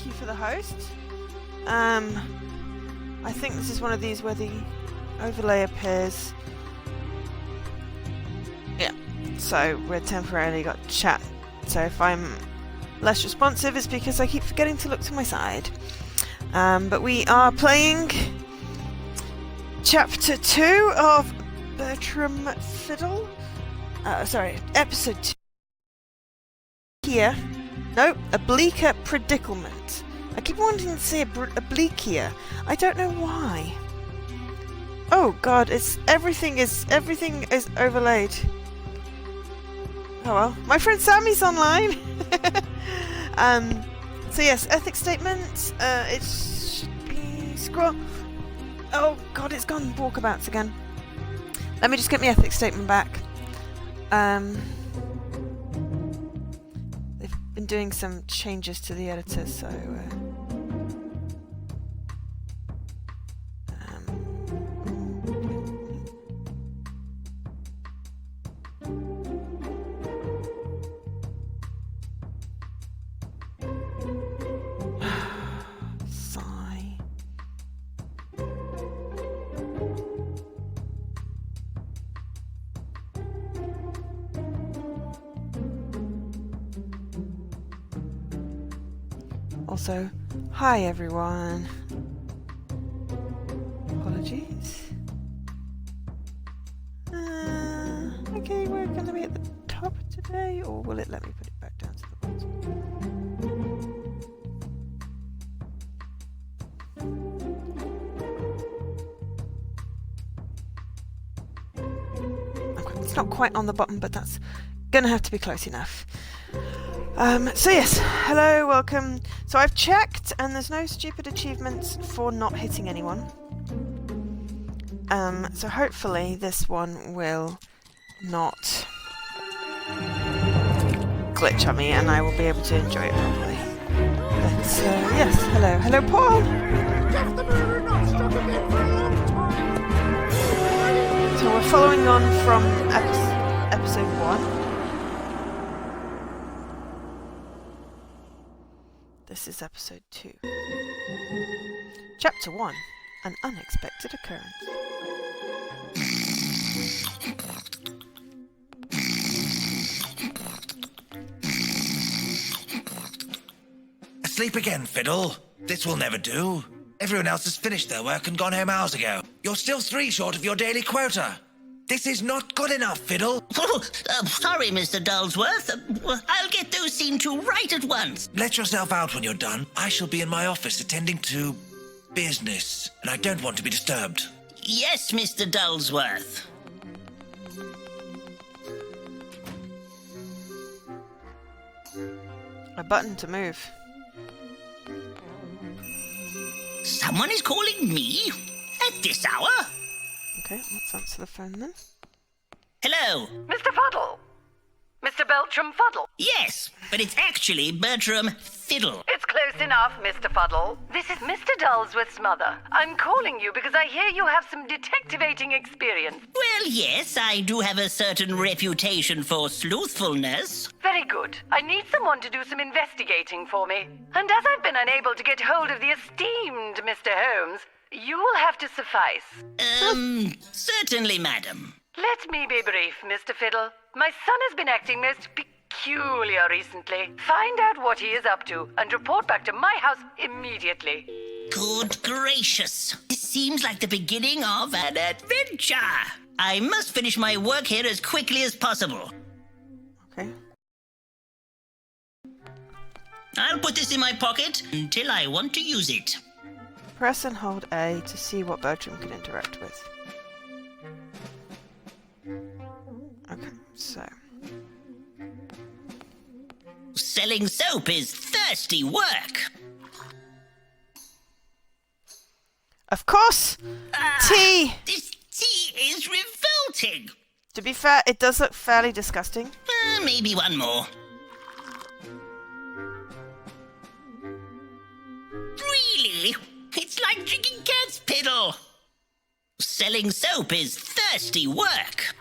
thank you for the host. I think this is one of these where the overlay appears. Yeah, so we're temporarily got chat. So if I'm less responsive, it's because I keep forgetting to look to my side. But we are playing Chapter 2 of Bertram Fiddle. Episode 2. Here. No, a Bleaker Predicklement. I keep wanting to say a Bleakier. I don't know why. Oh god, everything is overlaid. Oh well. My friend Sammy's online. So yes, ethics statement. It should be scroll. Oh god, it's gone walkabouts again. Let me just get my ethics statement back. They've been doing some changes to the editor, so sigh. Also, hi everyone. Apologies. Okay, we're going to be at the top today, or will it let me put it back down to the bottom? Okay, it's not quite on the bottom, but that's going to have to be close enough. So yes, hello, welcome. So I've checked, and there's no stupid achievements for not hitting anyone. So hopefully this one will not glitch on me, and I will be able to enjoy it properly. But yes, hello Paul. So we're following on from episode 1. This is episode 2. Chapter 1. An unexpected occurrence. Asleep again, Fiddle. This will never do. Everyone else has finished their work and gone home hours ago. You're still 3 short of your daily quota. This is not good enough, Fiddle. Sorry, Mr. Dullsworth. I'll get those seen to right at once. Let yourself out when you're done. I shall be in my office attending to business, and I don't want to be disturbed. Yes, Mr. Dullsworth. A button to move. Someone is calling me? At this hour? Okay, let's answer the phone then. Hello? Mr. Fuddle! Mr. Bertram Fuddle! Yes, but it's actually Bertram Fiddle. It's close enough, Mr. Fuddle. This is Mr. Dullsworth's mother. I'm calling you because I hear you have some detectivating experience. Well, yes, I do have a certain reputation for sleuthfulness. Very good. I need someone to do some investigating for me. And as I've been unable to get hold of the esteemed Mr. Holmes, you will have to suffice. Certainly, madam. Let me be brief, Mr. Fiddle. My son has been acting most peculiar recently. Find out what he is up to and report back to my house immediately. Good gracious. This seems like the beginning of an adventure. I must finish my work here as quickly as possible. Okay. I'll put this in my pocket until I want to use it. Press and hold A to see what Bertram can interact with. Okay, so... Selling soap is thirsty work. Of course! Tea! This tea is revolting. To be fair, it does look fairly disgusting. Maybe one more. Really? It's like drinking cat's piddle. Selling soap is thirsty work.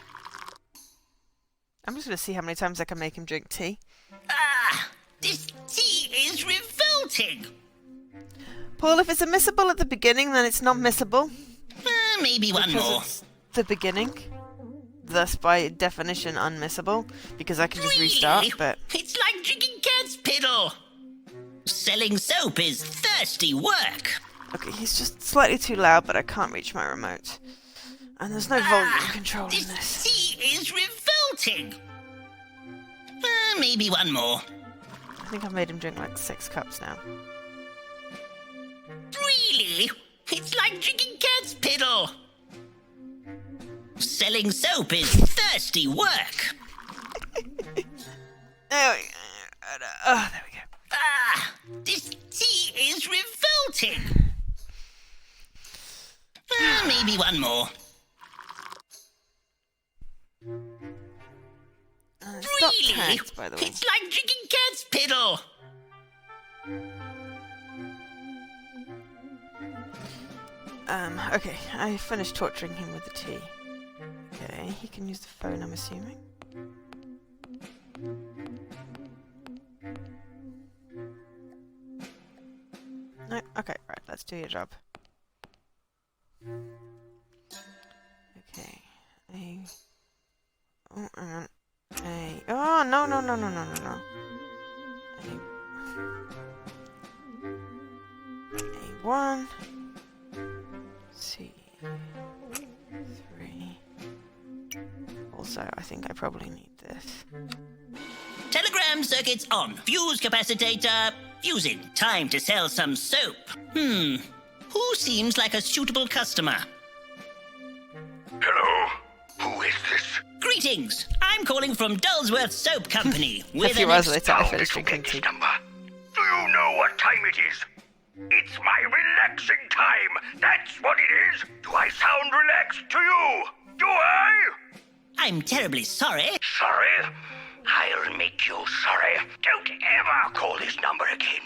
I'm just going to see how many times I can make him drink tea. This tea is revolting. Paul, if it's a missable at the beginning, then it's not missable. Maybe one Because more. it's the beginning. Thus, by definition, unmissable. Because I can just restart, but... It's like drinking cat's piddle. Selling soap is thirsty work. Okay, he's just slightly too loud, but I can't reach my remote. And there's no volume control in This this. tea is revolting. Maybe one more. I think I've made him drink like 6 cups now. Really? It's like drinking cat's piddle. Selling soap is thirsty work. There we go. Oh, there we go. This tea is revolting. Maybe one more. It's not Really? tagged, by the way. It's like drinking cat's piddle. Okay, I finished torturing him with the tea. Okay, he can use the phone, I'm assuming. No, okay, right, let's do your job. Okay, oh, hang on. Oh, no. A1. C3. Also, I think I probably need this. Telegram circuits on. Fuse capacitator fusing. Time to sell some soap. Who seems like a suitable customer? Hello? Who is this? Greetings. I'm calling from Dullsworth Soap Company with few an hours later, I Now finished this will drinking get tea. this number. Do you know what time it is? It's my relaxing time. That's what it is. Do I sound relaxed to you? Do I? I'm terribly sorry. Sorry? I'll make you sorry. Don't ever call this number again.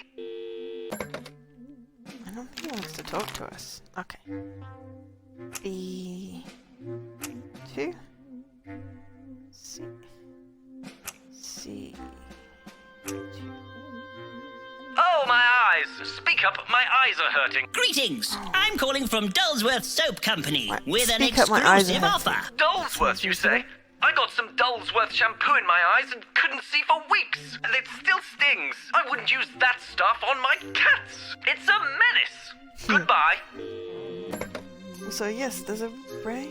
I don't think he wants to talk to us. Okay. B2. C. Oh, my eyes! Speak up, my eyes are hurting. Greetings. I'm calling from Dullsworth Soap Company Right, with an speak up, my eyes are exclusive hurting. offer. Dullsworth, you say? I got some Dullsworth shampoo in my eyes and couldn't see for weeks. And it still stings. I wouldn't use that stuff on my cats. It's a menace. Goodbye. So yes, there's a Ray.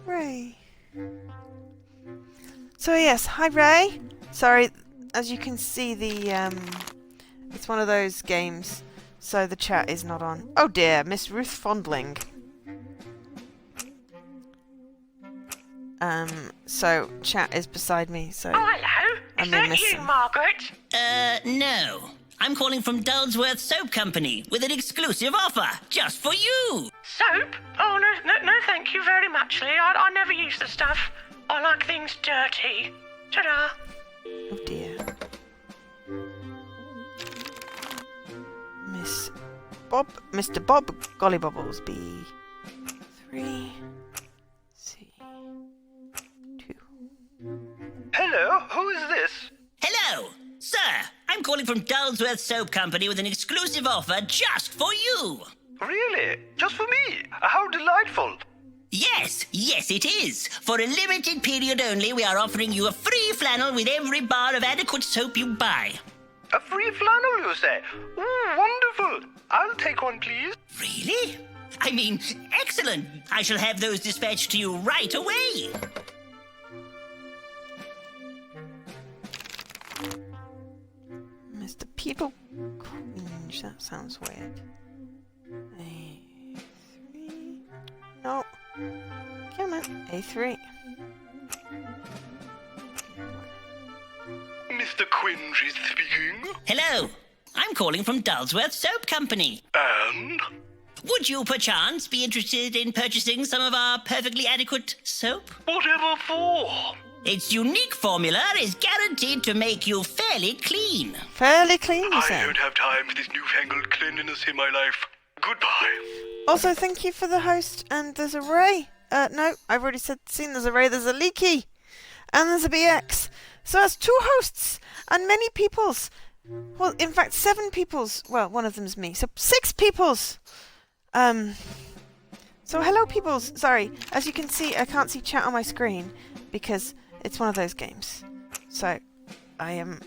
Ray. So yes, hi Ray. Sorry, as you can see, it's one of those games, so the chat is not on. Oh dear, Miss Ruth Fondling. So chat is beside me, so Hello? I Is may that miss you, some. Margaret? No. I'm calling from Dullsworth Soap Company with an exclusive offer just for you. Soap? Oh, no, thank you very much, Lee. I never use the stuff. I like things dirty. Ta-da. Oh dear. Mr. Bob Gollybobbles B3 C2. Hello, who is this? Hello, sir. I'm calling from Dullsworth Soap Company with an exclusive offer just for you. Really? Just for me? How delightful. Yes, it is. For a limited period only, we are offering you a free flannel with every bar of adequate soap you buy. A free flannel, you say? Oh, wonderful. I'll take one, please. Really? I mean, excellent. I shall have those dispatched to you right away. Mr. Peter Cringe, that sounds weird. A3. No. Come on. A3. Mr. Quinge is speaking. Hello. I'm calling from Dullsworth Soap Company. And? Would you perchance be interested in purchasing some of our perfectly adequate soap? Whatever for? Its unique formula is guaranteed to make you fairly clean. Fairly clean, you I say? don't have time for this newfangled cleanliness in my life. Goodbye. Also, thank you for the host, and there's a Ray. No, I've already seen there's a Ray, there's a Leaky, and there's a BX. So that's 2 hosts, and many peoples. Well, in fact, 7 people's... Well, one of them's me. So 6 people's... So hello, people's... Sorry, as you can see, I can't see chat on my screen because it's one of those games. So, I am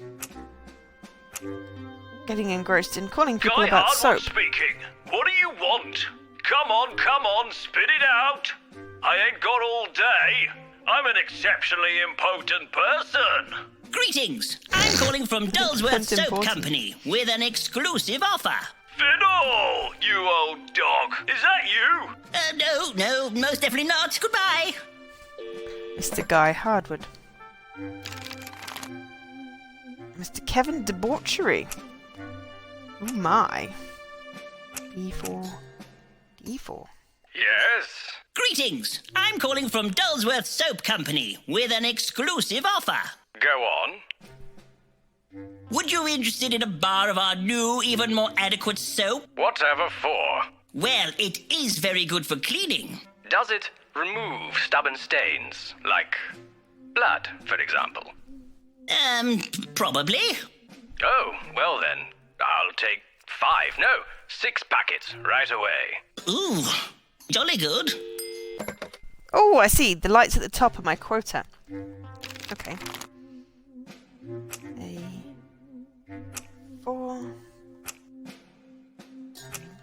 getting engrossed in calling people Guy about Hardwood soap. speaking. What do you want? Come on, spit it out. I ain't got all day. I'm an exceptionally impotent person. Greetings! I'm calling from Dullsworth That's Soap important. Company with an exclusive offer. Fiddle, you old dog. Is that you? No, most definitely not. Goodbye. Mr. Guy Hardwood. Mr. Kevin Debauchery. Oh my. D4. D4. Yes. Greetings! I'm calling from Dullsworth Soap Company with an exclusive offer. Go on. Would you be interested in a bar of our new, even more adequate soap? Whatever for? Well, it is very good for cleaning. Does it remove stubborn stains, like blood, for example? Probably. Oh, well then, I'll take 6 packets right away. Ooh, jolly good. Oh, I see. The lights at the top of my quota. Okay. A4. 1.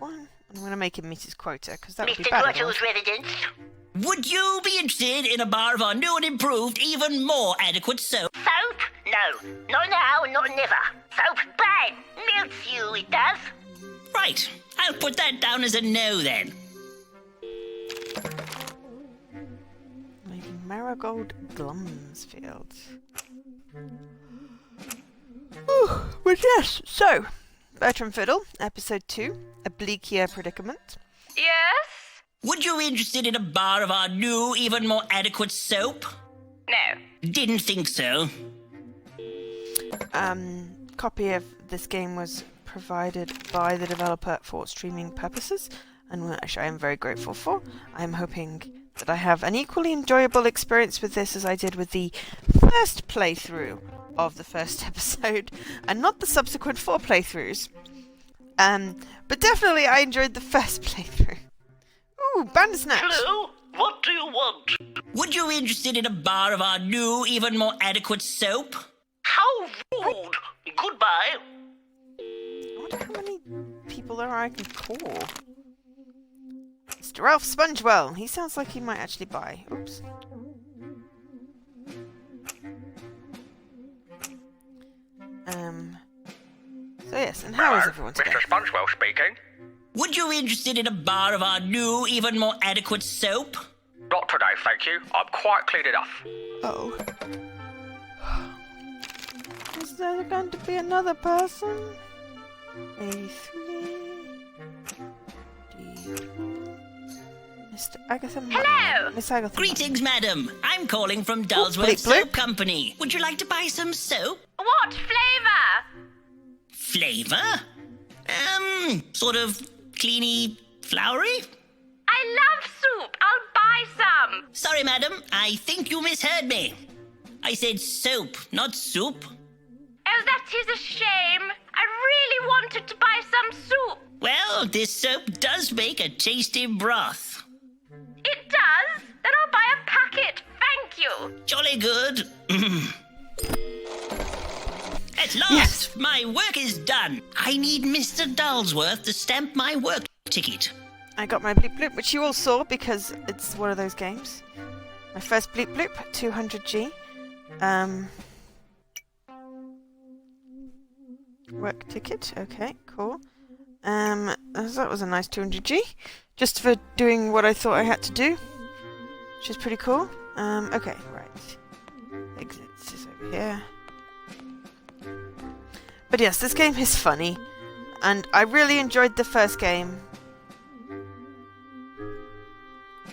I'm going to make him meet his quota, because that would be bad. otherwise. residence. Would you be interested in a bar of our new and improved, even more adequate soap? Soap? No. Not now and not never. Soap bad. Melts you, it does. Right. I'll put that down as a no then. Maybe Marigold Glumsfield. But yes, so, Bertram Fiddle, Episode 2, A Bleaker Predicament. Yes? Would you be interested in a bar of our new, even more adequate soap? No. Didn't think so. Copy of this game was provided by the developer for streaming purposes, and which I am very grateful for. I'm hoping that I have an equally enjoyable experience with this as I did with the first playthrough of the first episode, and not the subsequent 4 playthroughs. But definitely I enjoyed the first playthrough. Ooh, Bandersnatch! Hello? What do you want? Would you be interested in a bar of our new, even more adequate soap? How rude. Goodbye. I wonder how many people there are I can call. Mr. Ralph Spongewell. He sounds like he might actually buy. Oops. So yes, and how is everyone today? Mr. Spongewell speaking. Would you be interested in a bar of our new, even more adequate soap? Not today, thank you. I'm quite clean enough. Oh. Is there going to be another person? 83. D2. Mr. Agatha. Hello! Miss Agatha. Greetings, madam. I'm calling from Dullsworth bleep, bleep. Soap Company. Would you like to buy some soap? What flavour? Flavor? Sort of cleany, flowery? I love soup. I'll buy some. Sorry, madam. I think you misheard me. I said soap, not soup. Oh, that is a shame. I really wanted to buy some soup. Well, this soap does make a tasty broth. It does? Then I'll buy a packet. Thank you. Jolly good. At last, Yes. my work is done. I need Mr. Dullsworth to stamp my work ticket. I got my bleep bloop, which you all saw because it's one of those games. My first bleep bloop, 200G. Work ticket, okay, cool. That was a nice 200G. Just for doing what I thought I had to do. Which is pretty cool. Okay, right. Exits is over here. But yes, this game is funny. And I really enjoyed the first game.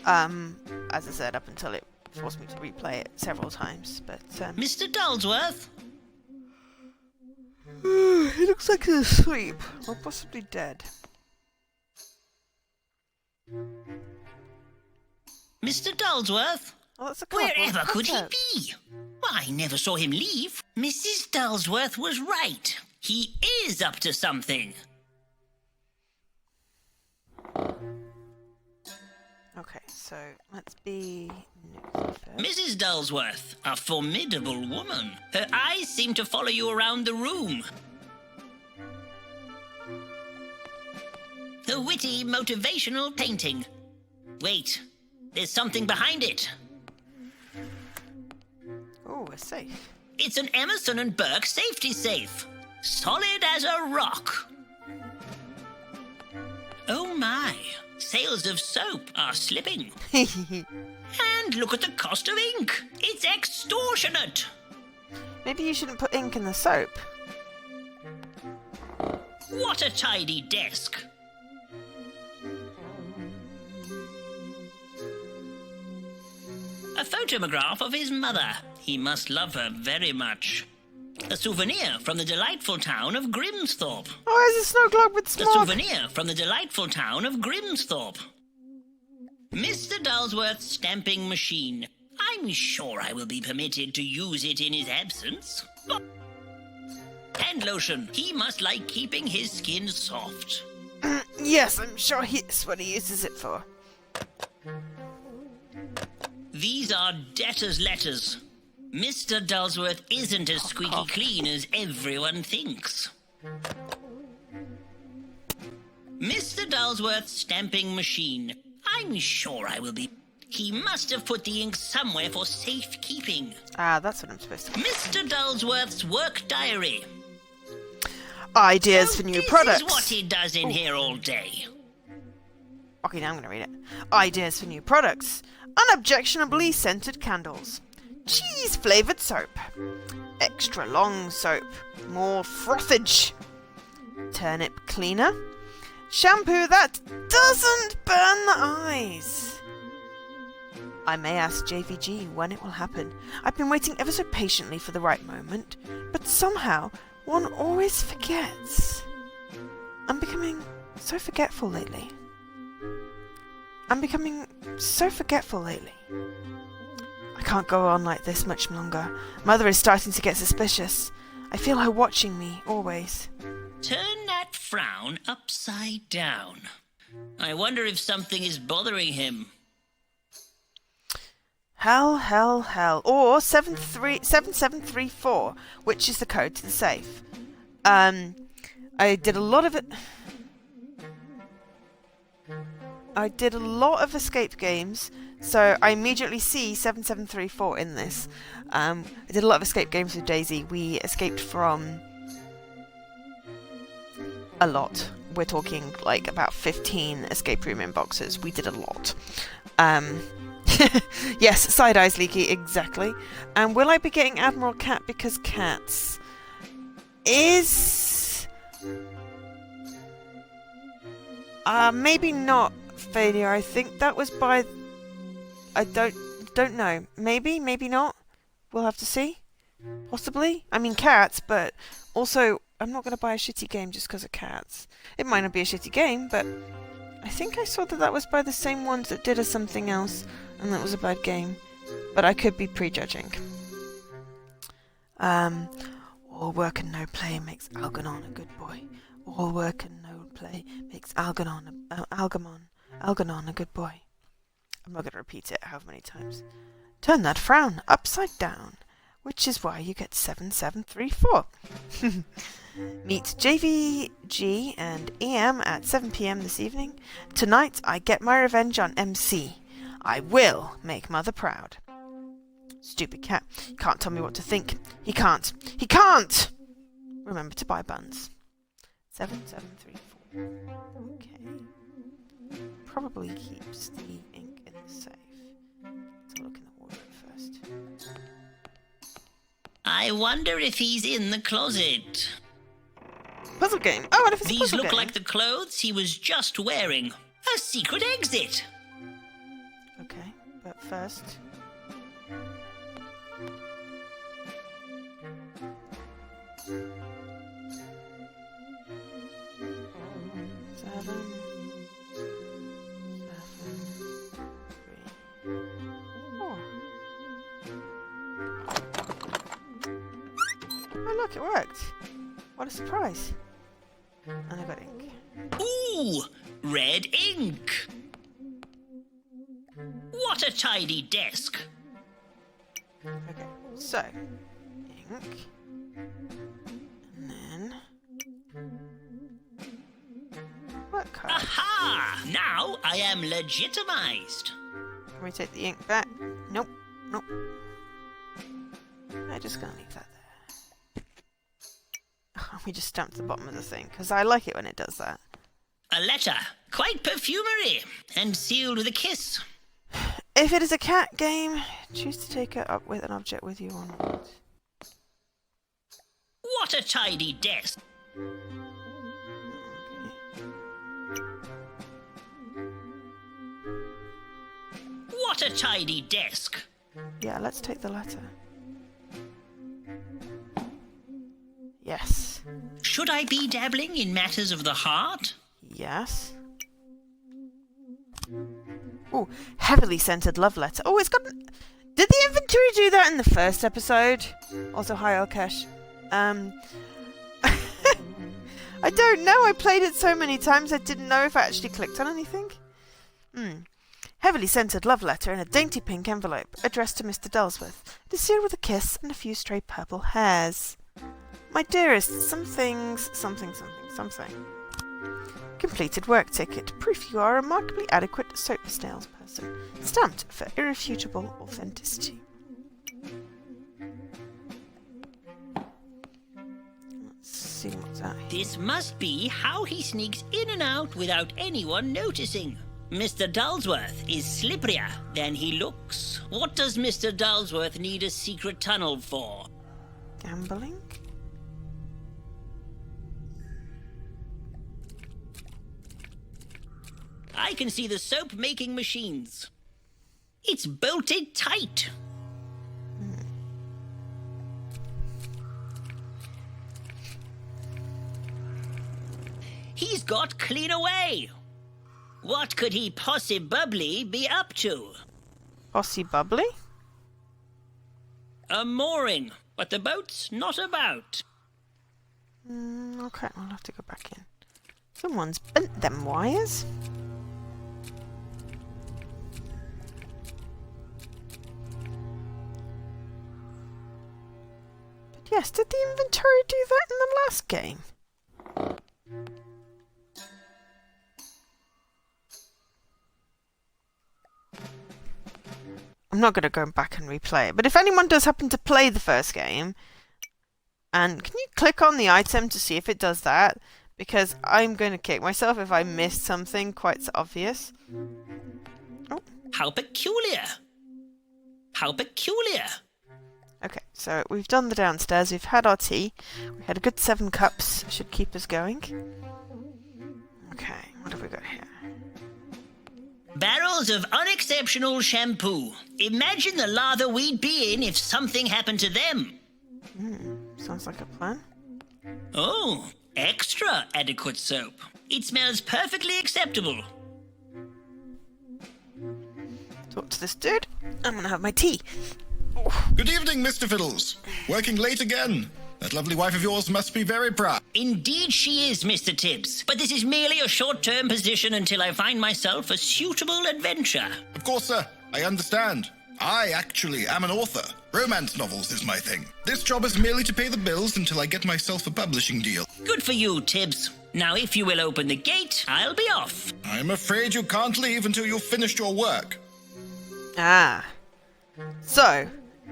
As I said, up until it forced me to replay it several times, but Mr. Dullsworth? he looks like he's asleep, or possibly dead. Mr. Dullsworth? Oh, that's a couple. Wherever could he Contact. be? I never saw him leave. Mrs. Dullsworth was right. He is up to something. Okay, so let's be nosy first. Mrs. Dulsworth, a formidable woman. Her eyes seem to follow you around the room. A witty, motivational painting. Wait, there's something behind it. Oh, a safe. It's an Emerson and Burke safety safe. Solid as a rock. Oh my, sales of soap are slipping. And look at the cost of ink. It's extortionate. Maybe you shouldn't put ink in the soap. What a tidy desk. A photograph of his mother. He must love her very much. A souvenir from the delightful town of Grimsthorpe. Oh, there's a snow globe with A smog. souvenir from the delightful town of Grimsthorpe. Mr. Dulsworth's stamping machine. I'm sure I will be permitted to use it in his absence. Hand lotion. He must like keeping his skin soft. Yes, I'm sure that's what he uses it for. These are debtor's letters. Mr. Dulsworth isn't as squeaky clean as everyone thinks. Mr. Dulsworth's stamping machine. I'm sure I will be... He must have put the ink somewhere for safekeeping. Ah, that's what I'm supposed to do. Mr. Dulsworth's work diary. Ideas So for new this products. is what he does in here all day. Okay, now I'm going to read it. Ideas for new products. Unobjectionably scented candles. Cheese-flavoured soap. Extra long soap. More frothage. Turnip cleaner. Shampoo that doesn't burn the eyes. I may ask JVG when it will happen. I've been waiting ever so patiently for the right moment, but somehow one always forgets. I'm becoming so forgetful lately. I can't go on like this much longer. Mother is starting to get suspicious. I feel her watching me, always. Turn that frown upside down. I wonder if something is bothering him. Hell. Or 7734, which is the code to the safe. I did a lot of it. I did a lot of escape games, so I immediately see 7734 in this. I did a lot of escape games with Daisy. We escaped from a lot. We're talking like about 15 escape room inboxes. We did a lot. Yes, side eyes leaky, exactly. And will I be getting Admiral Cat because Cats is maybe not failure. I think that was by I don't know. Maybe not. We'll have to see. Possibly. I mean Cats, but also I'm not going to buy a shitty game just because of Cats. It might not be a shitty game, but I think I saw that was by the same ones that did something else, and that was a bad game. But I could be prejudging. All work and no play makes Algernon a good boy. All work and no play makes Algernon a good boy. I'm not going to repeat it however many times. Turn that frown upside down, which is why you get 7734. Meet JVG and EM at 7 p.m. this evening. Tonight, I get my revenge on MC. I will make Mother proud. Stupid cat. He can't tell me what to think. He can't. Remember to buy buns. 7734. Okay. Probably keeps the ink in the safe. Let's look in the wardrobe first. I wonder if he's in the closet. Puzzle game. Oh, and if it's a These puzzle look game. like the clothes he was just wearing. A secret exit. Okay, but first... Seven, three, four. Oh look, it worked. What a surprise. And I got ink. Ooh, red ink. What a tidy desk. Okay, so ink. And then work card. Aha! Now I am legitimized. Can we take the ink back? Nope. Nope. I'm just gonna leave that there. Oh, we just stamped the bottom of the thing, because I like it when it does that. A letter, quite perfumery, and sealed with a kiss. If it is a cat game, choose to take it up with an object with you on board. What a tidy desk. What a tidy desk. Yeah, let's take the letter. Yes. Should I be dabbling in matters of the heart? Yes. Oh, heavily scented love letter. Oh, it's got... Did the inventory do that in the first episode? Also, hi, Alkesh. I don't know. I played it so many times I didn't know if I actually clicked on anything. Heavily scented love letter in a dainty pink envelope, addressed to Mr. Dulsworth. It is sealed with a kiss and a few stray purple hairs. My dearest, something. Completed work ticket. Proof you are a remarkably adequate soap salesperson. Stamped for irrefutable authenticity. Let's see what's that. This must be how he sneaks in and out without anyone noticing. Mr. Dulsworth is slipperier than he looks. What does Mr. Dulsworth need a secret tunnel for? Gambling? I can see the soap-making machines. It's bolted tight. He's got clean away. What could he possibly be up to? Bubbly? A mooring, but the boat's not about. Okay, I'll have to go back in. Someone's bent them wires. But yes, did the inventory do that in the last game? I'm not going to go back and replay it, but if anyone does happen to play the first game, and can you click on the item to see if it does that? Because I'm going to kick myself if I missed something quite so obvious. Oh. How peculiar. How peculiar. Okay, so we've done the downstairs, we've had our tea, we had a good 7 cups, should keep us going. Okay, what have we got here? Barrels of unexceptional shampoo. Imagine the lather we'd be in if something happened to them. Sounds like a plan. Oh, extra adequate soap. It smells perfectly acceptable. Talk to this dude. I'm gonna have my tea. Good evening, Mr. Fiddles. Working late again. That lovely wife of yours must be very proud. Indeed she is, Mr. Tibbs. But this is merely a short-term position until I find myself a suitable adventure. Of course, sir. I understand. I actually am an author. Romance novels is my thing. This job is merely to pay the bills until I get myself a publishing deal. Good for you, Tibbs. Now, if you will open the gate, I'll be off. I'm afraid you can't leave until you've finished your work. Ah. So,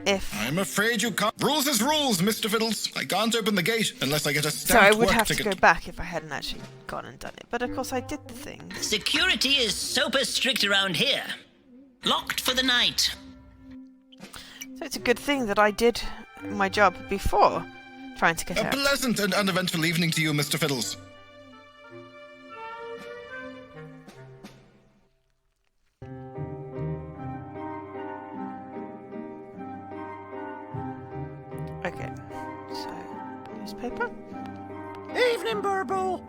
if... I'm afraid you can't... Rules is rules, Mr. Fiddles. I can't open the gate unless I get a So stamped I would work have ticket. to go back if I hadn't actually gone and done it. But of course I did the thing. Security is super strict around here. Locked for the night. So it's a good thing that I did my job before trying to get A out. pleasant and uneventful evening to you, Mr. Fiddles. Okay, so newspaper. Evening, Burble!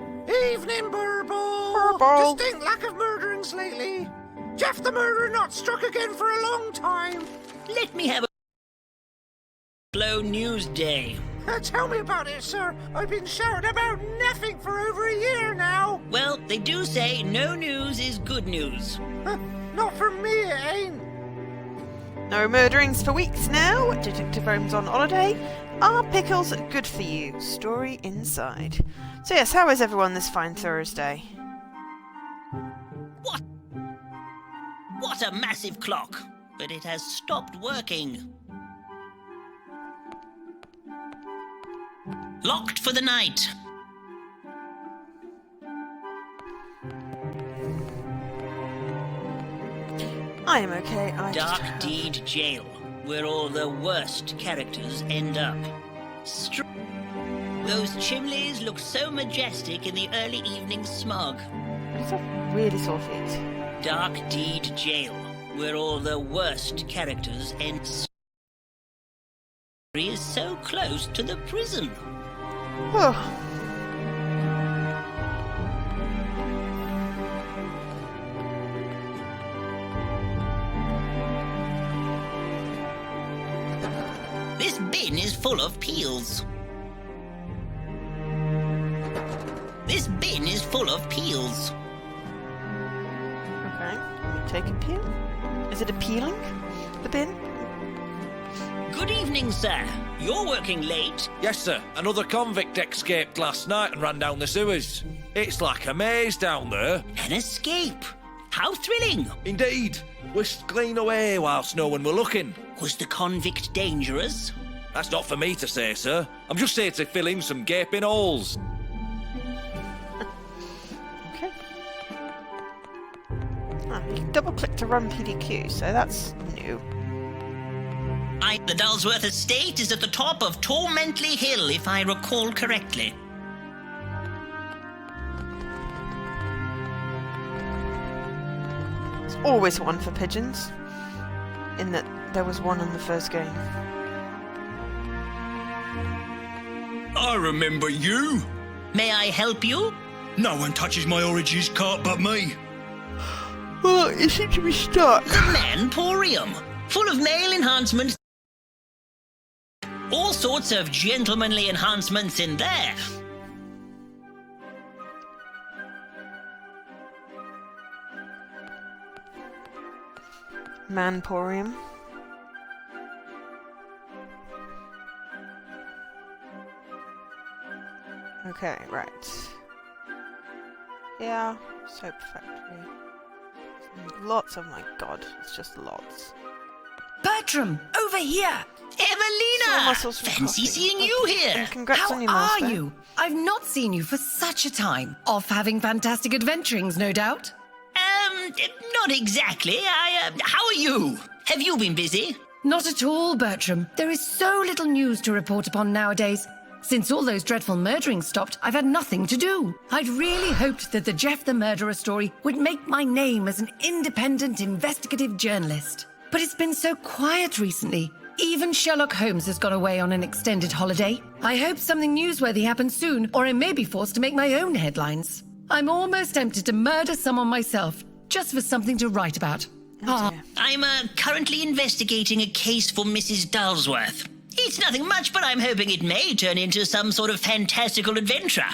Evening, Burble! Burble! Distinct lack of murderings lately. Jeff the murderer not struck again for a long time. Let me have a slow news day. Tell me about it, sir. I've been shouting about nothing for over a year now. Well, they do say no news is good news. Not for me, it ain't. No murderings for weeks now. Detective Holmes on holiday. Are pickles good for you? Story inside. So yes, how is everyone this fine Thursday? What a massive clock! But it has stopped working. Locked for the night. I am okay. Dark Deed Jail, where all the worst characters end up. Those chimneys look so majestic in the early evening smog. These are really sore feet. Dark Deed Jail, where all the worst characters end. Is so close to the prison. Oh. This bin is full of peels. This bin is full of peels. Okay, let me take a peel. Is it appealing? The bin? Good evening, sir. You're working late. Yes, sir. Another convict escaped last night and ran down the sewers. It's like a maze down there. An escape. How thrilling. Indeed. Whisked clean away whilst no one were looking. Was the convict dangerous? That's not for me to say, sir. I'm just here to fill in some gaping holes. Okay. Ah, you can double click to run PDQ, so that's new. The Dullsworth estate is at the top of Tormentley Hill, if I recall correctly. There's always one for pigeons, in that there was one in the first game. I remember you. May I help you? No one touches my origins cart but me. Well, it seems to be stuck. The Manporium, full of male enhancements. All sorts of gentlemanly enhancements in there. Manporium. Okay, right. Yeah, soap factory. Lots, oh my god, it's just lots. Bertram, over here! Evelina! Fancy seeing you here! And congrats How on your master. are you? I've not seen you for such a time. Off having fantastic adventurings, no doubt? Not exactly. How are you? Have you been busy? Not at all, Bertram. There is so little news to report upon nowadays. Since all those dreadful murderings stopped, I've had nothing to do. I'd really hoped that the Jeff the Murderer story would make my name as an independent investigative journalist. But it's been so quiet recently. Even Sherlock Holmes has gone away on an extended holiday. I hope something newsworthy happens soon, or I may be forced to make my own headlines. I'm almost tempted to murder someone myself, just for something to write about. I'm currently investigating a case for Mrs. Dullsworth. It's nothing much, but I'm hoping it may turn into some sort of fantastical adventure.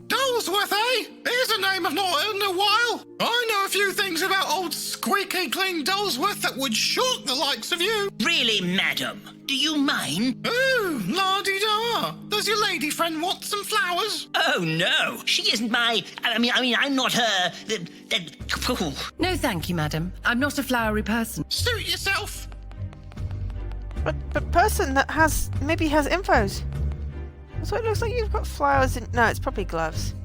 Dullsworth, eh? Here's a name I've not heard in a while. I know a few things about old squeaky clean Dullsworth that would shock the likes of you. Really, madam? Do you mind? Ooh, la-di-da. Does your lady friend want some flowers? Oh, no. She isn't my... I mean, I'm not her... No, thank you, madam. I'm not a flowery person. Suit yourself. But person that maybe has infos. So it looks like you've got flowers in... No, it's probably gloves.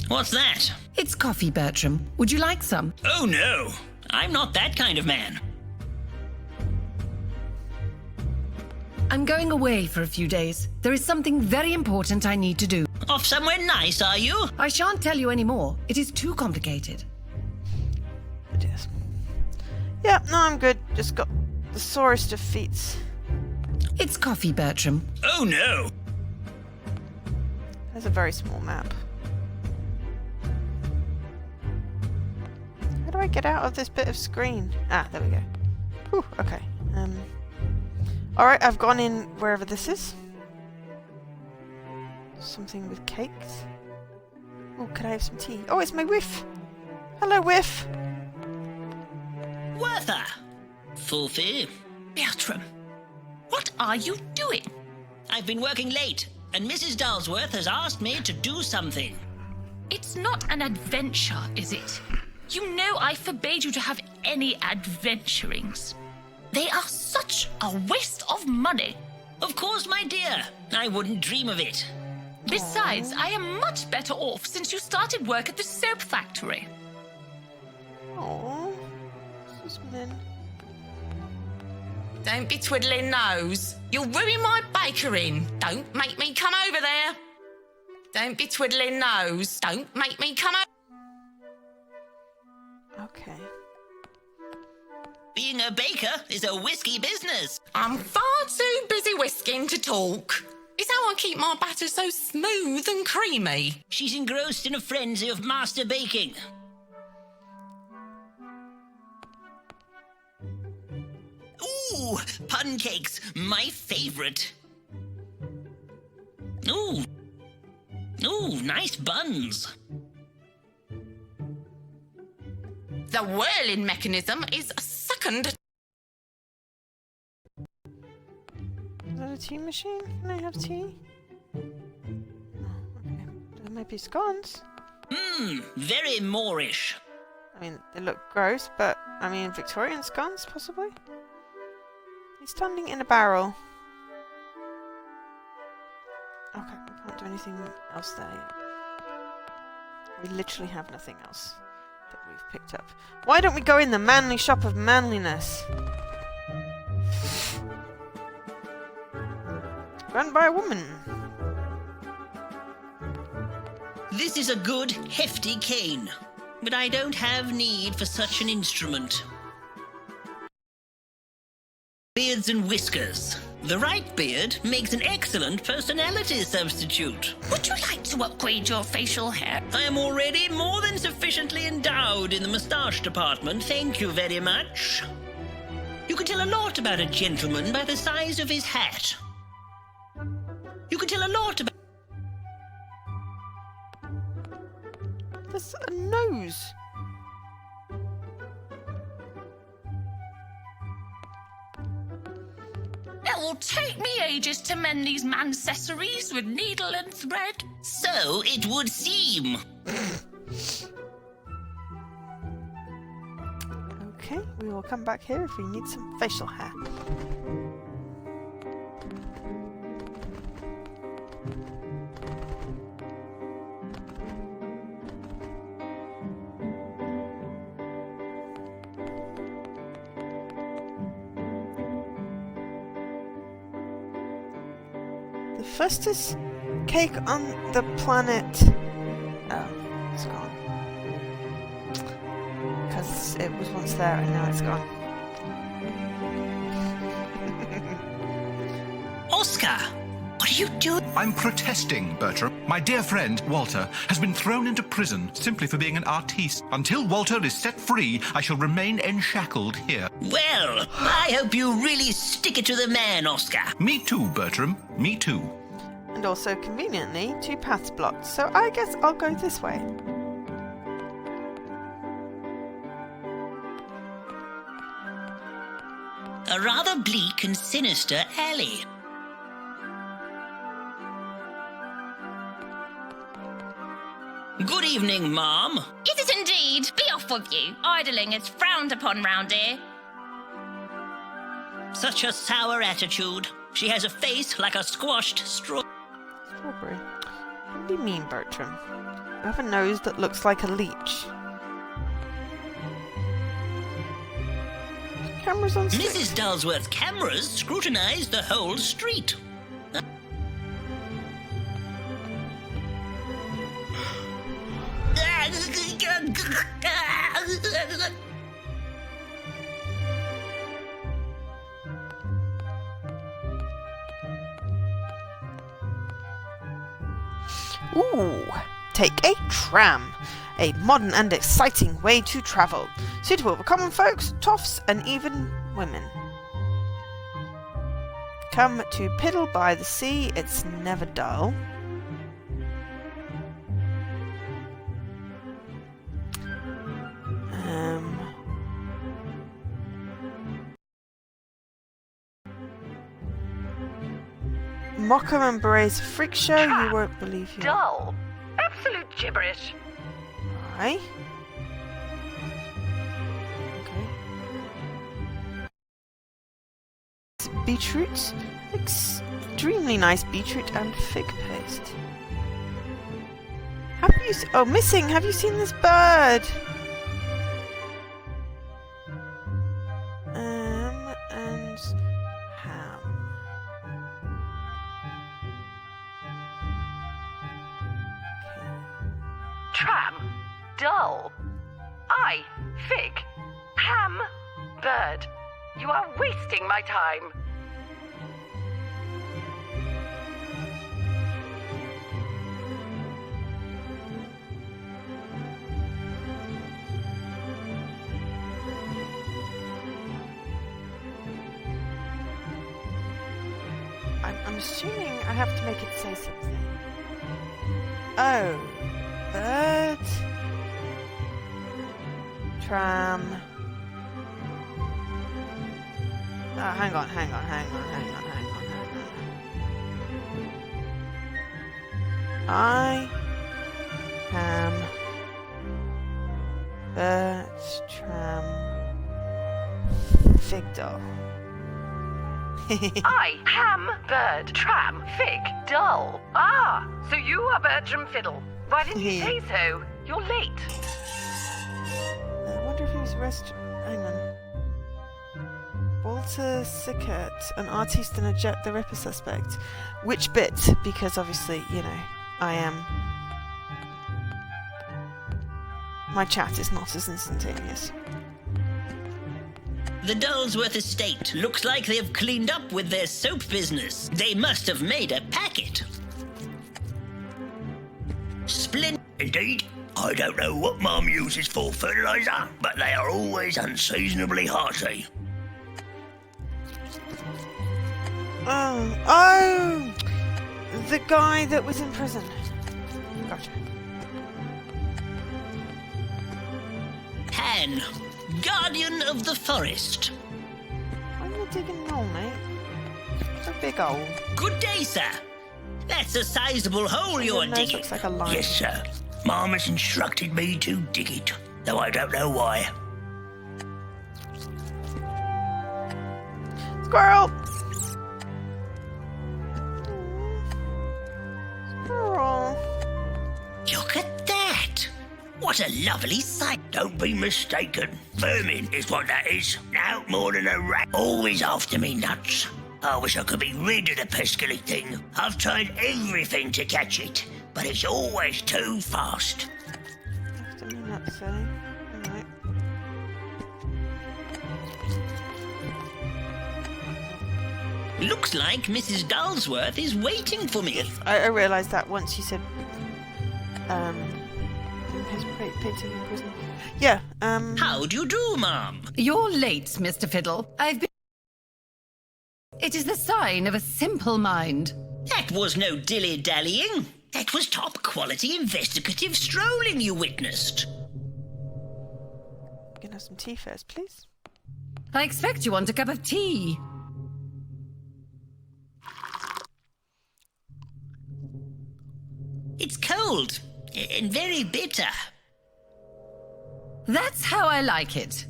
What's that? It's coffee, Bertram. Would you like some? Oh, no. I'm not that kind of man. I'm going away for a few days. There is something very important I need to do. Off somewhere nice, are you? I shan't tell you any more. It is too complicated. It is. Yeah, no, I'm good. Just got the sorest of feet. It's coffee, Bertram. Oh, no. There's a very small map. How do I get out of this bit of screen? Ah, there we go. Whew, okay. Alright, I've gone in wherever this is. Something with cakes. Oh, can I have some tea? Oh, it's my whiff! Hello, whiff! Werther! Fulfi! Bertram, what are you doing? I've been working late, and Mrs. Dulsworth has asked me to do something. It's not an adventure, is it? You know I forbade you to have any adventurings. They are such a waste of money. Of course, my dear. I wouldn't dream of it. Besides, I am much better off since you started work at the soap factory. Aww. Susan. Don't be twiddling nose. You'll ruin my bakery. Don't make me come over there. Don't be twiddling nose. Don't make me come over. Okay. Being a baker is a whiskey business. I'm far too busy whisking to talk. It's how I keep my batter so smooth and creamy. She's engrossed in a frenzy of master baking. Ooh, pancakes, my favorite. Ooh, nice buns. The whirling mechanism is a second. Is that a tea machine? Can I have tea? No, okay. There might be scones. Very Moorish. I mean, they look gross, but I mean, Victorian scones, possibly? He's standing in a barrel. Okay, we can't do anything else there yet. We literally have nothing else that we've picked up. Why don't we go in the manly shop of manliness? Run by a woman. This is a good, hefty cane, but I don't have need for such an instrument. Beards and whiskers. The right beard makes an excellent personality substitute. Would you like to upgrade your facial hair? I am already more than sufficiently endowed in the moustache department, thank you very much. You can tell a lot about a gentleman by the size of his hat. You can tell a lot about... There's a nose. It will take me ages to mend these mancessories with needle and thread. So it would seem. Okay, we will come back here if we need some facial hair. The fastest cake on the planet. Oh, it's gone. Because it was once there and now it's gone. Oscar! What are you doing? I'm protesting, Bertram. My dear friend, Walter, has been thrown into prison simply for being an artiste. Until Walter is set free, I shall remain enshackled here. Well, I hope you really stick it to the man, Oscar. Me too, Bertram. Me too. And also, conveniently, 2 paths blocked, so I guess I'll go this way. A rather bleak and sinister alley. Good evening, Mom. It is indeed. Be off with you. Idling is frowned upon round here. Such a sour attitude. She has a face like a squashed straw. Strawberry. What do you mean, Bertram? You have a nose that looks like a leech. Cameras on street. Mrs. Dulsworth's cameras scrutinize the whole street. Ooh, take a tram. A modern and exciting way to travel. Suitable for common folks, toffs, and even women. Come to Piddle by the sea, it's never dull. Mocker and Beret's freak show, you won't believe you. Dull. Absolute gibberish. Aye. Okay. Beetroot. Extremely nice beetroot and fig paste. Have you oh, missing! Have you seen this bird? And ham. Tram. Dull. I. Fig. Ham. Bird. You are wasting my time. I'm assuming I have to make it say something. Oh. Bird. Tram. Oh, hang on. I am Bertram Fiddle. I, ham, bird, tram, fig, dull. Ah, so you are Bertram Fiddle. Why didn't you say so? You're late. I wonder if he was arrested. Hang on. Walter Sickert, an artiste and a Jack the Ripper suspect. Which bit? Because obviously, you know, I am. My chat is not as instantaneous. The Dullsworth estate looks like they've cleaned up with their soap business. They must have made a packet. Splendid. Indeed. I don't know what Mum uses for fertiliser, but they are always unseasonably hearty. Oh! The guy that was in prison. Gotcha. Han, guardian of the forest. Why are you digging a hole, mate? It's a big hole. Good day, sir. That's a sizable hole you're digging. Looks like a line. Yes, sir. Mum has instructed me to dig it, though I don't know why. Squirrel! Squirrel. Look at that. What a lovely sight. Don't be mistaken. Vermin is what that is. Now more than a rat. Always after me nuts. I wish I could be rid of the pesky thing. I've tried everything to catch it, but it's always too fast. After me nuts, eh? Alright. Looks like Mrs. Dullsworth is waiting for me. I realised that once you said, his painting in prison. Yeah, How do you do, Mum? You're late, Mr. Fiddle. I've been... It is the sign of a simple mind. That was no dilly-dallying. That was top-quality investigative strolling you witnessed. Can I have some tea first, please? I expect you want a cup of tea. It's cold and very bitter. That's how I like it.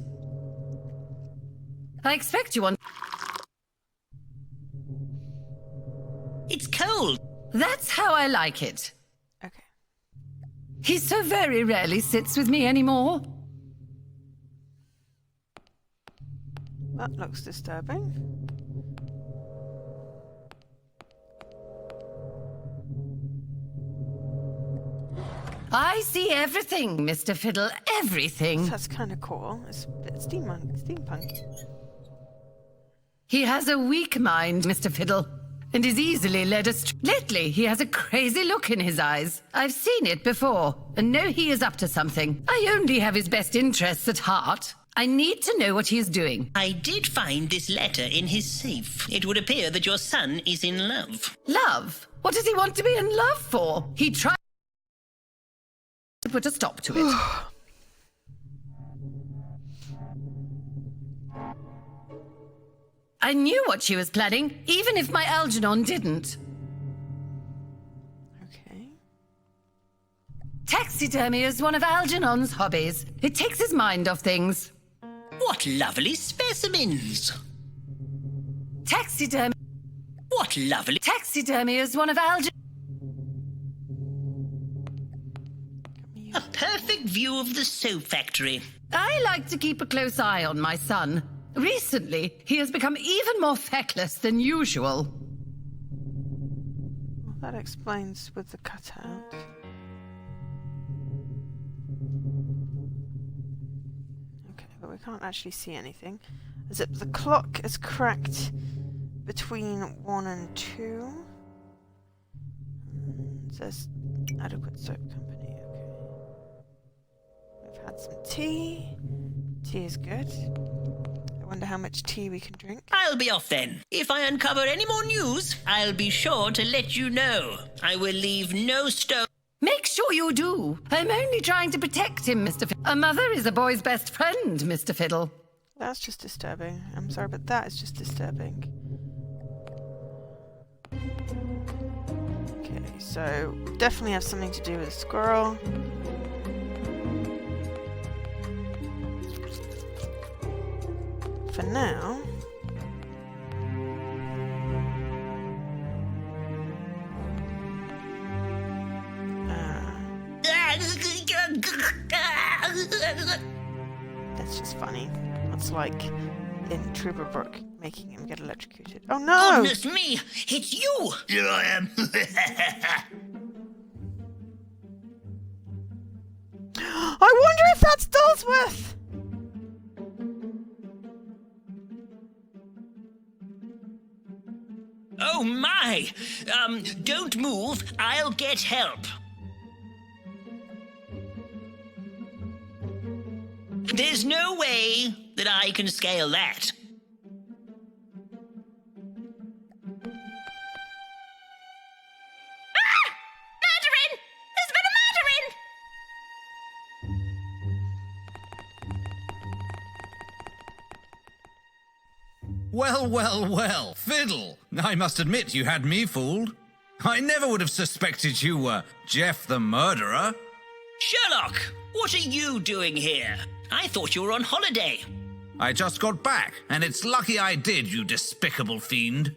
I expect you want... It's cold. That's how I like it. Okay. He so very rarely sits with me anymore. That looks disturbing. I see everything, Mr. Fiddle, everything. That's kind of cool. It's a bit steampunk. He has a weak mind, Mr. Fiddle, and is easily led astray. Lately, he has a crazy look in his eyes. I've seen it before, and know he is up to something. I only have his best interests at heart. I need to know what he is doing. I did find this letter in his safe. It would appear that your son is in love. Love? What does he want to be in love for? He tried to put a stop to it. I knew what she was planning, even if my Algernon didn't. Okay. Taxidermy is one of Algernon's hobbies. It takes his mind off things. What lovely specimens! Taxidermy. What lovely... Taxidermy is one of A perfect view of the soap factory. I like to keep a close eye on my son. Recently, he has become even more feckless than usual. Well, that explains with the cutout. Okay, but we can't actually see anything. Is it the clock is correct between 1 and 2? It says adequate soap company, okay. We've had some tea. Tea is good. I wonder how much tea we can drink. I'll be off then. If I uncover any more news, I'll be sure to let you know. I will leave no stone. Make sure you do. I'm only trying to protect him, Mr. Fiddle. A mother is a boy's best friend, Mr. Fiddle. That's just disturbing. I'm sorry, but that is just disturbing. Okay, so definitely have something to do with a squirrel. For now. That's just funny. It's like in Trooper Brook making him get electrocuted. Oh no! Goodness me! It's you! Here I am. I wonder if that's Dulsworth! Oh my! Don't move. I'll get help. There's no way that I can scale that. Ah! Murdering! There's been a murdering! Well, well, well, Fiddle. I must admit you had me fooled. I never would have suspected you were Jeff the murderer. Sherlock, what are you doing here? I thought you were on holiday. I just got back, and it's lucky I did, you despicable fiend.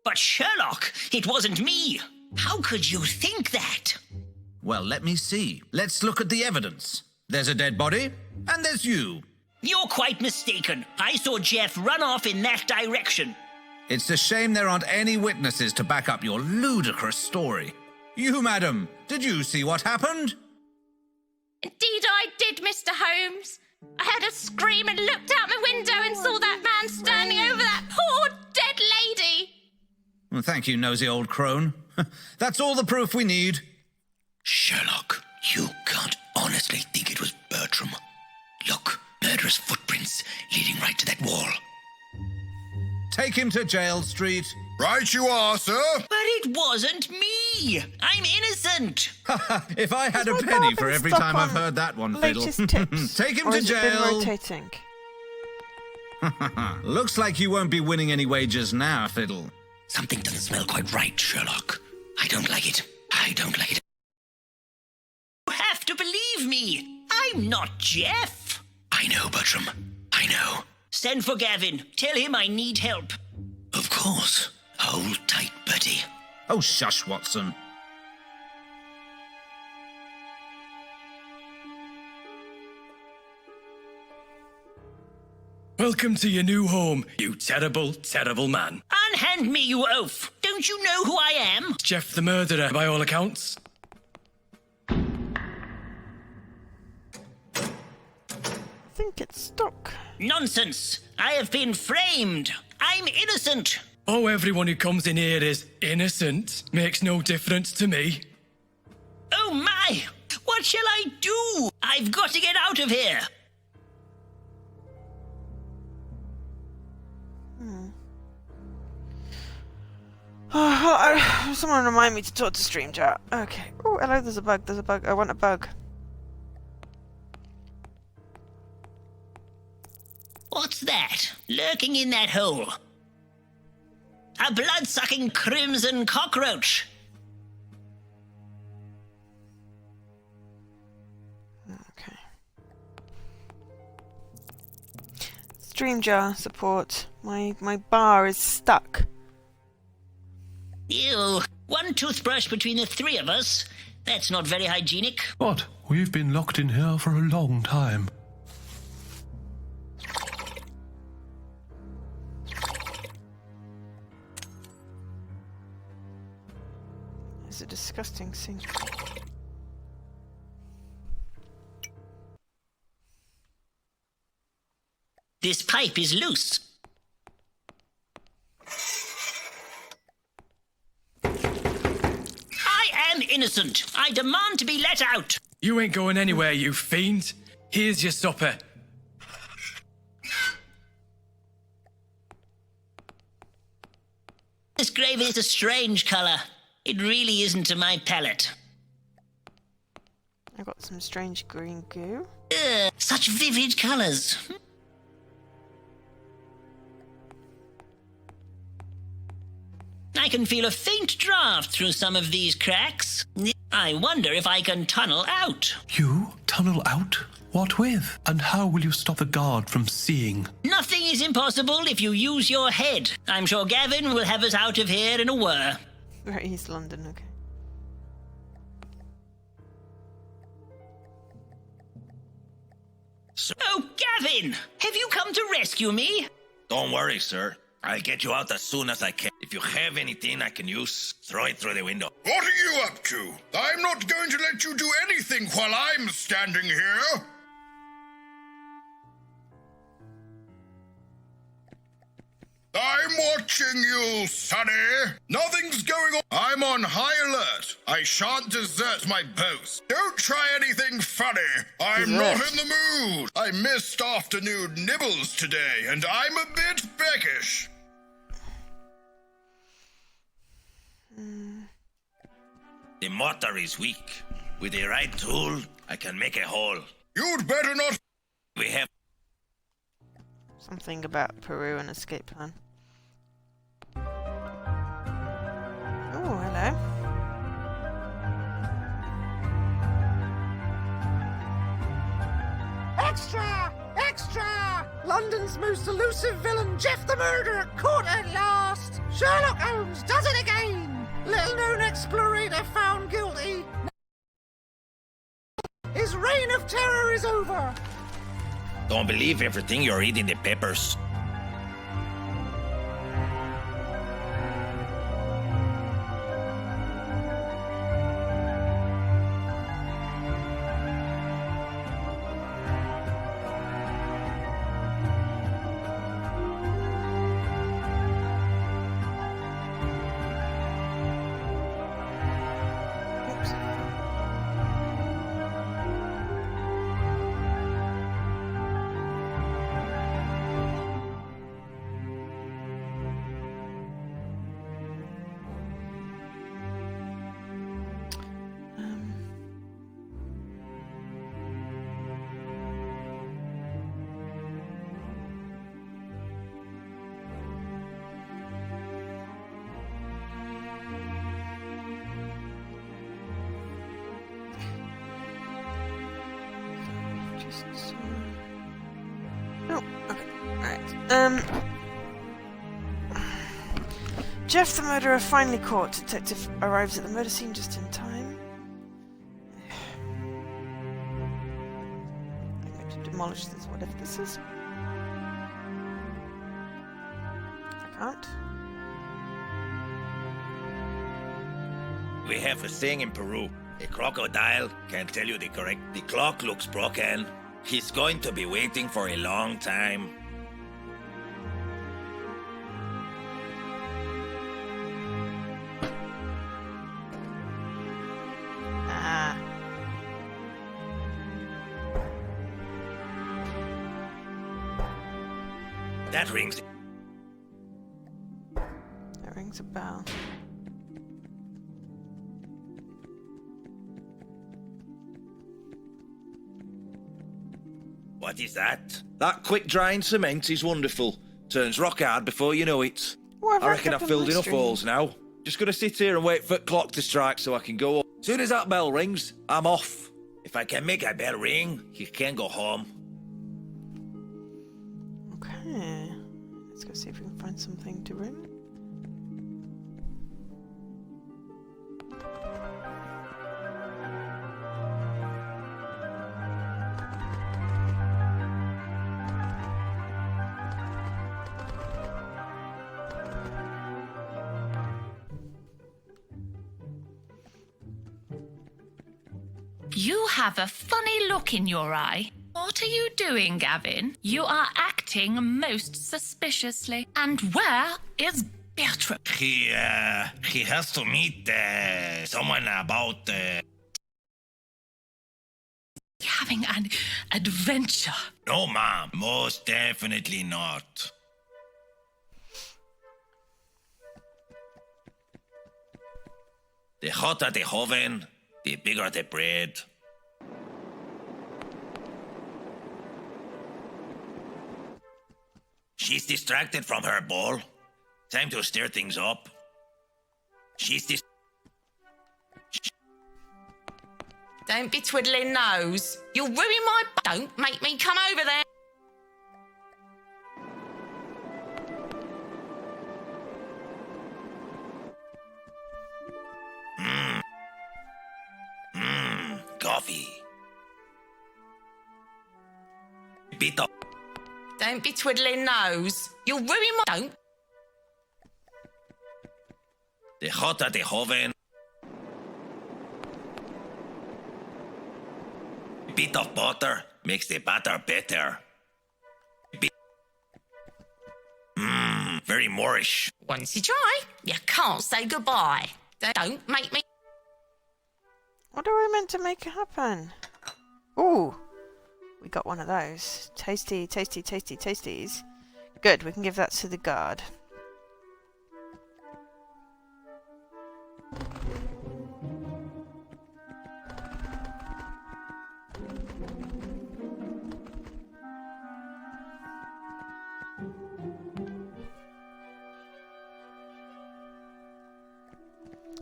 But Sherlock, it wasn't me. How could you think that? Well, let me see. Let's look at the evidence. There's a dead body, and there's you. You're quite mistaken. I saw Jeff run off in that direction. It's a shame there aren't any witnesses to back up your ludicrous story. You, madam, did you see what happened? Indeed I did, Mr. Holmes. I heard a scream and looked out my window and saw that man standing over that poor dead lady. Well, thank you, nosy old crone. That's all the proof we need. Sherlock, you can't honestly think it was Bertram. Look, murderous footprints leading right to that wall. Take him to jail, Street. Right you are, sir. But it wasn't me. I'm innocent. If I had a penny for every time I've heard that one, Fiddle. Tips? Take him Or to has it been jail. rotating? Looks like you won't be winning any wages now, Fiddle. Something doesn't smell quite right, Sherlock. I don't like it. I don't like it. You have to believe me. I'm not Jeff. I know, Bertram. I know. Send for Gavin. Tell him I need help. Of course. Hold tight, Bertie. Oh, shush, Watson. Welcome to your new home, you terrible, terrible man. Unhand me, you oaf. Don't you know who I am? Jeff the murderer, by all accounts. I think it's stuck. Nonsense. I have been framed. I'm innocent. Oh, everyone who comes in here is innocent. Makes no difference to me. Oh my! What shall I do? I've got to get out of here. Someone remind me to talk to Streamjar. Okay. Oh, hello, there's a bug, there's a bug. I want a bug. What's that? Lurking in that hole. A blood-sucking crimson cockroach. Okay. Streamjar support. My bar is stuck. Ew. One toothbrush between the three of us? That's not very hygienic. What? We've been locked in here for a long time. It's a disgusting thing. This pipe is loose. I am innocent. I demand to be let out. You ain't going anywhere, you fiend. Here's your supper. This gravy is a strange colour. It really isn't to my palate. I got some strange green goo. Ugh, such vivid colours. I can feel a faint draft through some of these cracks. I wonder if I can tunnel out. You tunnel out? What with? And how will you stop the guard from seeing? Nothing is impossible if you use your head. I'm sure Gavin will have us out of here in a whir. Right, East London, okay. Oh, Gavin! Have you come to rescue me? Don't worry, sir. I'll get you out as soon as I can. If you have anything I can use, throw it through the window. What are you up to? I'm not going to let you do anything while I'm standing here. I'm watching you, Sonny. Nothing's going on. I'm on high alert. I shan't desert my post. Don't try anything funny. I'm not in the mood. I missed afternoon nibbles today, and I'm a bit peckish. The mortar is weak. With the right tool, I can make a hole. You'd better not. We have Something about Peru and escape plan. Oh, hello. Extra! Extra! London's most elusive villain, Jeff the Murderer, caught at last! Sherlock Holmes does it again! Little-known explorator found guilty. His reign of terror is over! Don't believe everything you read in the papers. Oh, okay, right. Jeff the Murderer finally caught. Detective arrives at the murder scene just in time. I'm going to demolish this, whatever this is. I can't. We have a thing in Peru. A crocodile can't tell you the correct. The clock looks broken. He's going to be waiting for a long time. Ah. That rings. That rings a bell. What is that? That quick-drying cement is wonderful. Turns rock hard before you know it. Well, I reckon I've up filled my enough stream. holes now. Just gonna sit here and wait for the clock to strike so I can go up. Soon as that bell rings, I'm off. If I can make a bell ring, you can go home. Okay. Let's go see if we can find something to ring. You have a funny look in your eye. What are you doing, Gavin? You are acting most suspiciously. And where is Bertram? He has to meet someone about. Having an adventure. No, ma'am. Most definitely not. The hotter the oven, the bigger the bread. She's distracted from her ball. Time to stir things up. Don't be twiddling nose. You'll ruin my... Don't make me come over there. Coffee. Beat up. Don't be twiddling nose. You'll ruin my... Don't. The hotter the oven. Bit of butter makes the batter better. Very Moorish. Once you try, you can't say goodbye. Don't make me... What are we meant to make happen? Ooh, we got one of those. Tasty, tasty, tasty, tasties. Good, we can give that to the guard.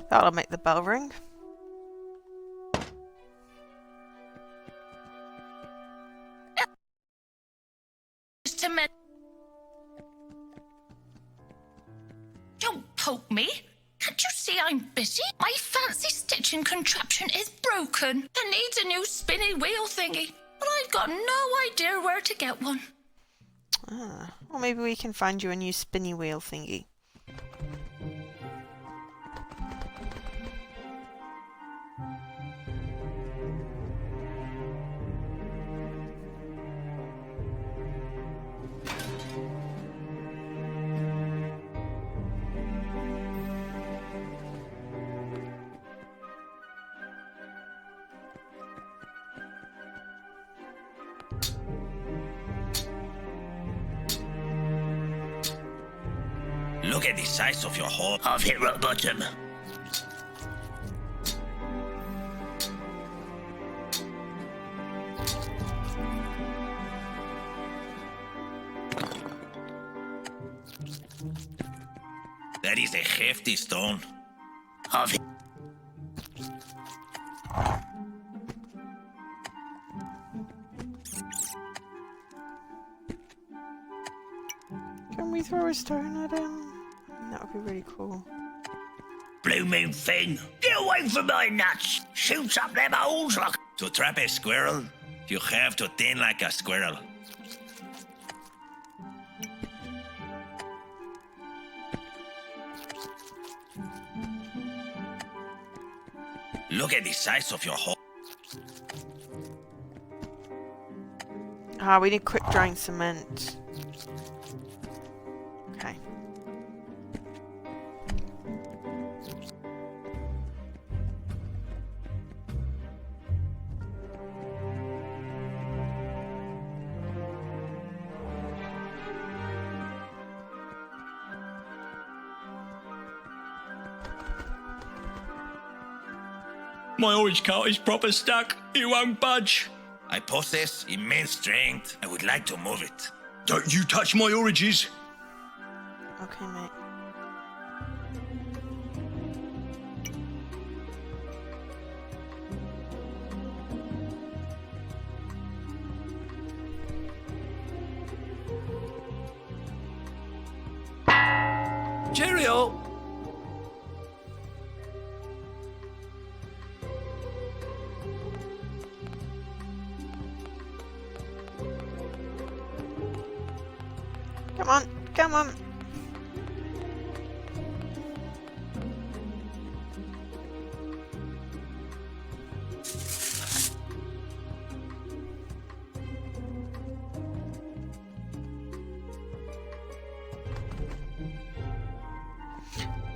That'll make the bell ring. Don't poke me. Can't you see I'm busy? My fancy stitching contraption is broken and needs a new spinning wheel thingy. But I've got no idea where to get one. Ah, well maybe we can find you a new spinny wheel thingy. Look at the size of your hole. I've hit rock bottom. That is a hefty stone. I've hit... Can we throw a stone at him? That would be really cool. Blooming thing! Get away from my nuts! Shoots up them holes like... To trap a squirrel, you have to tin like a squirrel. Look at the size of your hole. Ah, we need quick drying cement. Okay. My orange cart is proper stuck. It won't budge. I possess immense strength. I would like to move it. Don't you touch my oranges. Okay, mate. Cheerio! Come on, come on.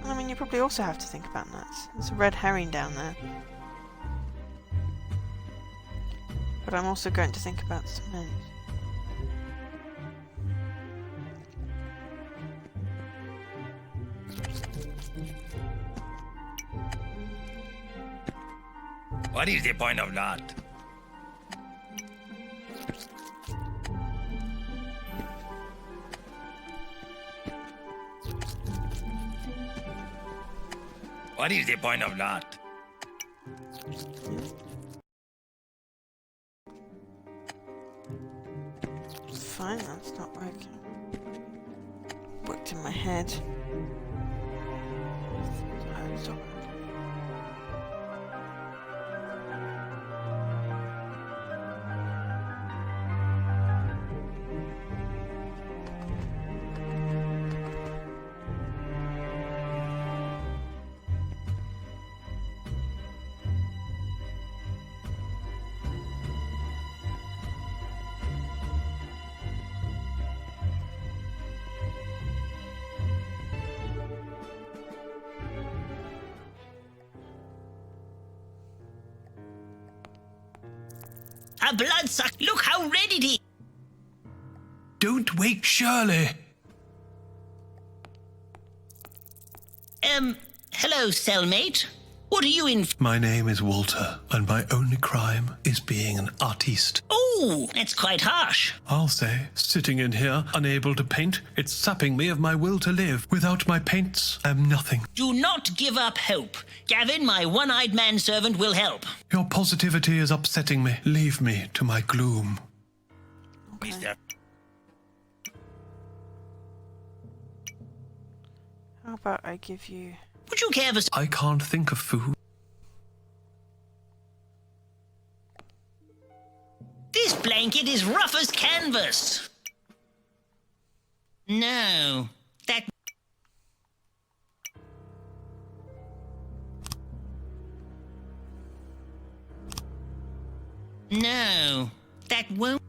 I mean, you probably also have to think about nuts. There's a red herring down there. But I'm also going to think about cement. What is the point of that? What is the point of that? Fine, that's not working. Worked in my head. Stop. A bloodsuck. Look how red it is. Don't wake Shirley. Hello, cellmate. What are you in? My name is Walter, and my only crime is being an artiste. Oh, that's quite harsh. I'll say, sitting in here, unable to paint, it's sapping me of my will to live. Without my paints, I'm nothing. Do not give up hope. Gavin, my one-eyed manservant, will help. Your positivity is upsetting me. Leave me to my gloom. Okay. How about I give you... Would you care for... I can't think of food. This blanket is rough as canvas. No, that... No, that won't...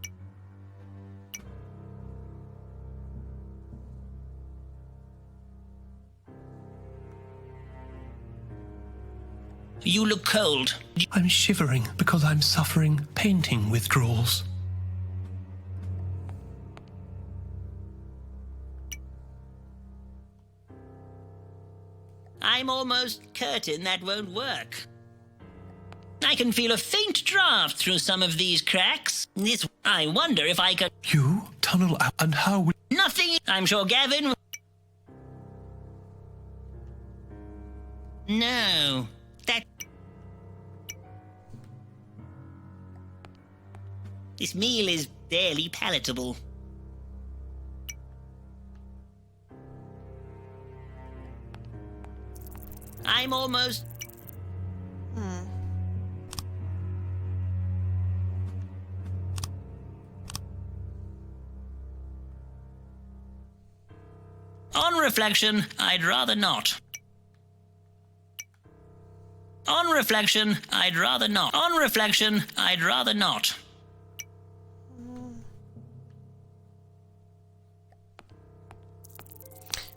You look cold. I'm shivering because I'm suffering painting withdrawals. I'm almost certain that won't work. I can feel a faint draft through some of these cracks. I wonder if I could... You tunnel out, and how will... Nothing. I'm sure Gavin... No, that... This meal is barely palatable. I'm almost... On reflection, I'd rather not. On reflection, I'd rather not. On reflection, I'd rather not.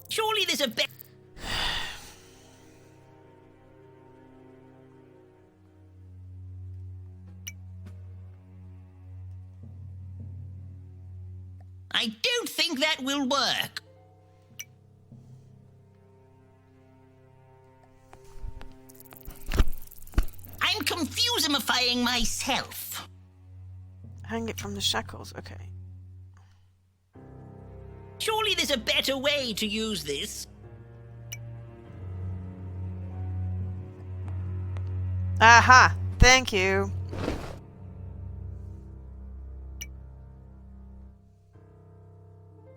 Surely there's a better... I don't think that will work. I'm confusimifying myself. Hang it from the shackles. Okay. Surely there's a better way to use this. Aha! Thank you.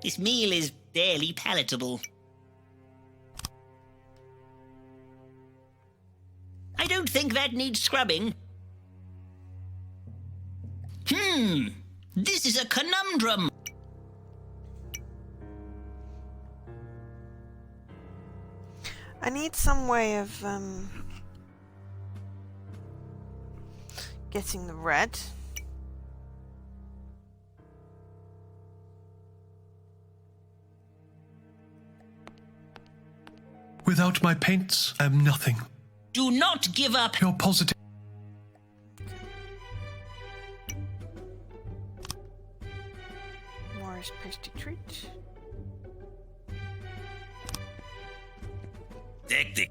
This meal is barely palatable. I don't think that needs scrubbing. This is a conundrum. I need some way of getting the red. Without my paints, I am nothing. Do not give up. You're positive. Morris pasty treat. Tactic.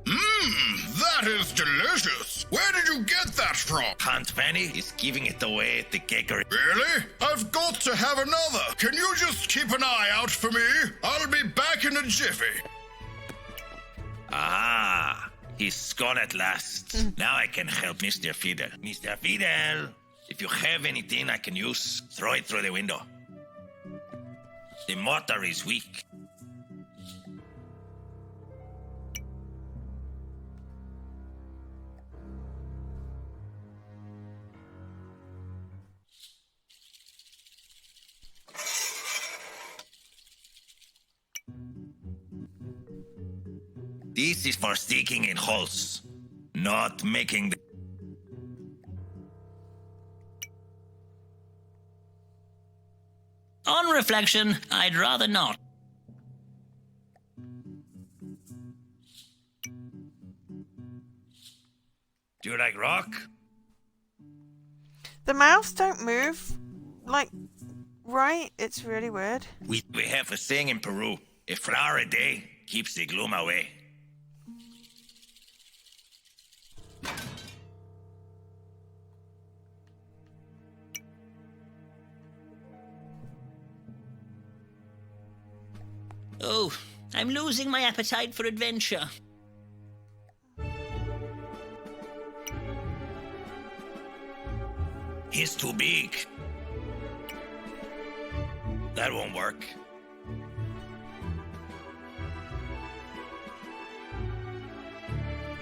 That is delicious. Where did you get that from? Aunt Fanny is giving it away at the cakery. Really? I've got to have another. Can you just keep an eye out for me? I'll be back in a jiffy. Ah, he's gone at last. Now I can help Mr. Fiddle. Mr. Fiddle, if you have anything I can use, throw it through the window. The mortar is weak. This is for sticking in holes, not making the... On reflection, I'd rather not. Do you like rock? The mouths don't move, like, right? It's really weird. We have a saying in Peru, a flower a day keeps the gloom away. Oh, I'm losing my appetite for adventure. He's too big. That won't work.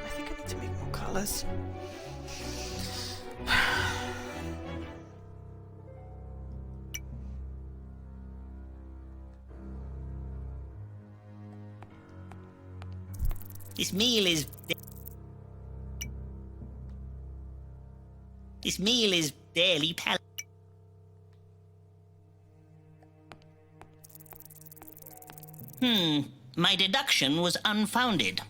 I think I need to make more colours. This meal is barely palatable. My deduction was unfounded.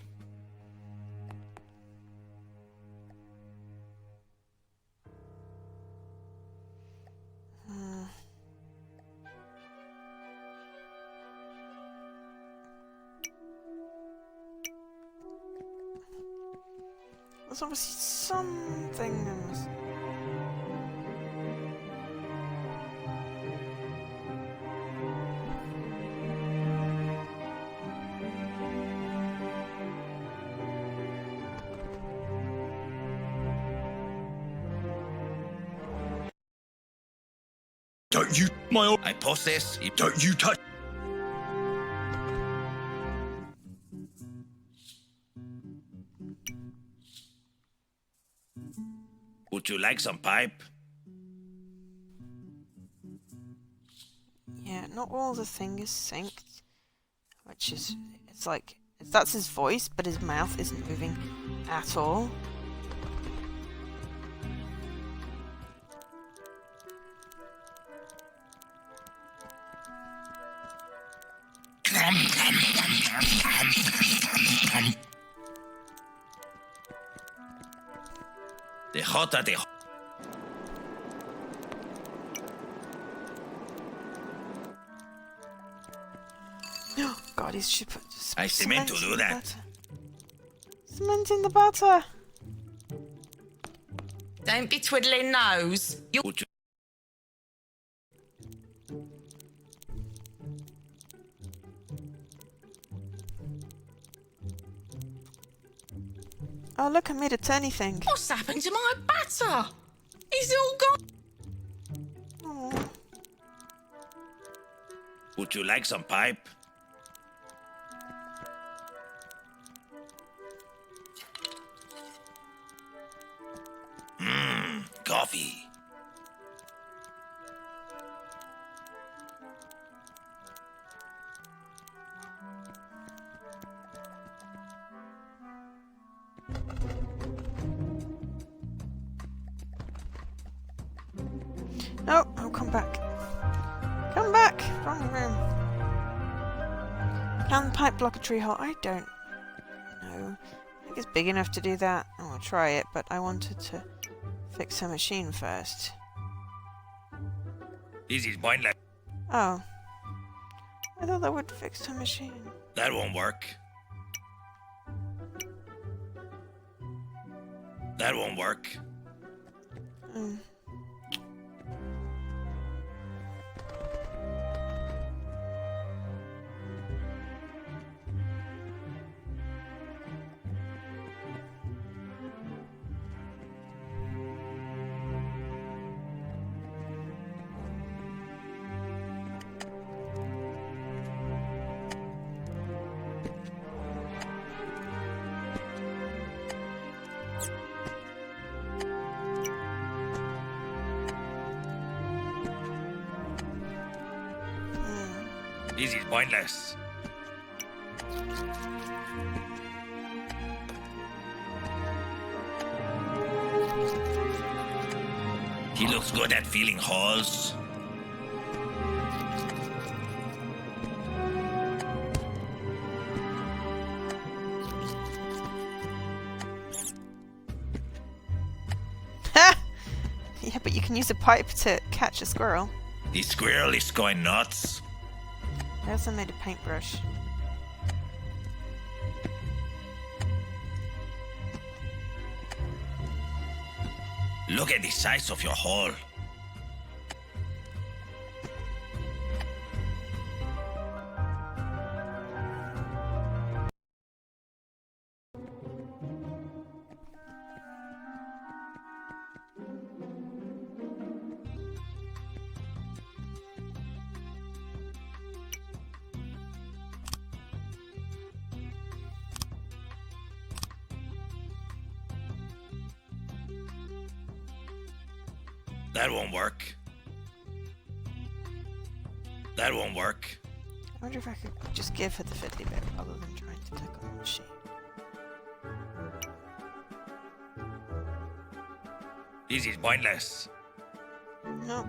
There's obviously something I must... Don't you... I possess... Don't you touch... Would you like some pipe? Yeah, not all the thing is synced. Which is... It's like... That's his voice, but his mouth isn't moving at all. The hotter the... God, he should put I meant to do in the that. butter. Cement in the butter. Don't be twiddling nose. You. Oh, look, I made a turny thing. What's happened to my batter? He's all gone. Oh. Would you like some pipe? Coffee. No, I'll come back. Come back! Wrong room. Can the pipe block a tree hole? I don't know. I think it's big enough to do that. I'll try it, but I wanted to fix her machine first. This is pointless. Oh. I thought that would fix her machine. That won't work. That won't work. Hmm. This is pointless. He looks good at filling holes. Yeah, but you can use a pipe to catch a squirrel. The squirrel is going nuts. I also made a paintbrush. Look at the size of your hole. That won't work. That won't work. I wonder if I could just give her the fiddly bit rather than trying to click on the machine. This is pointless. No.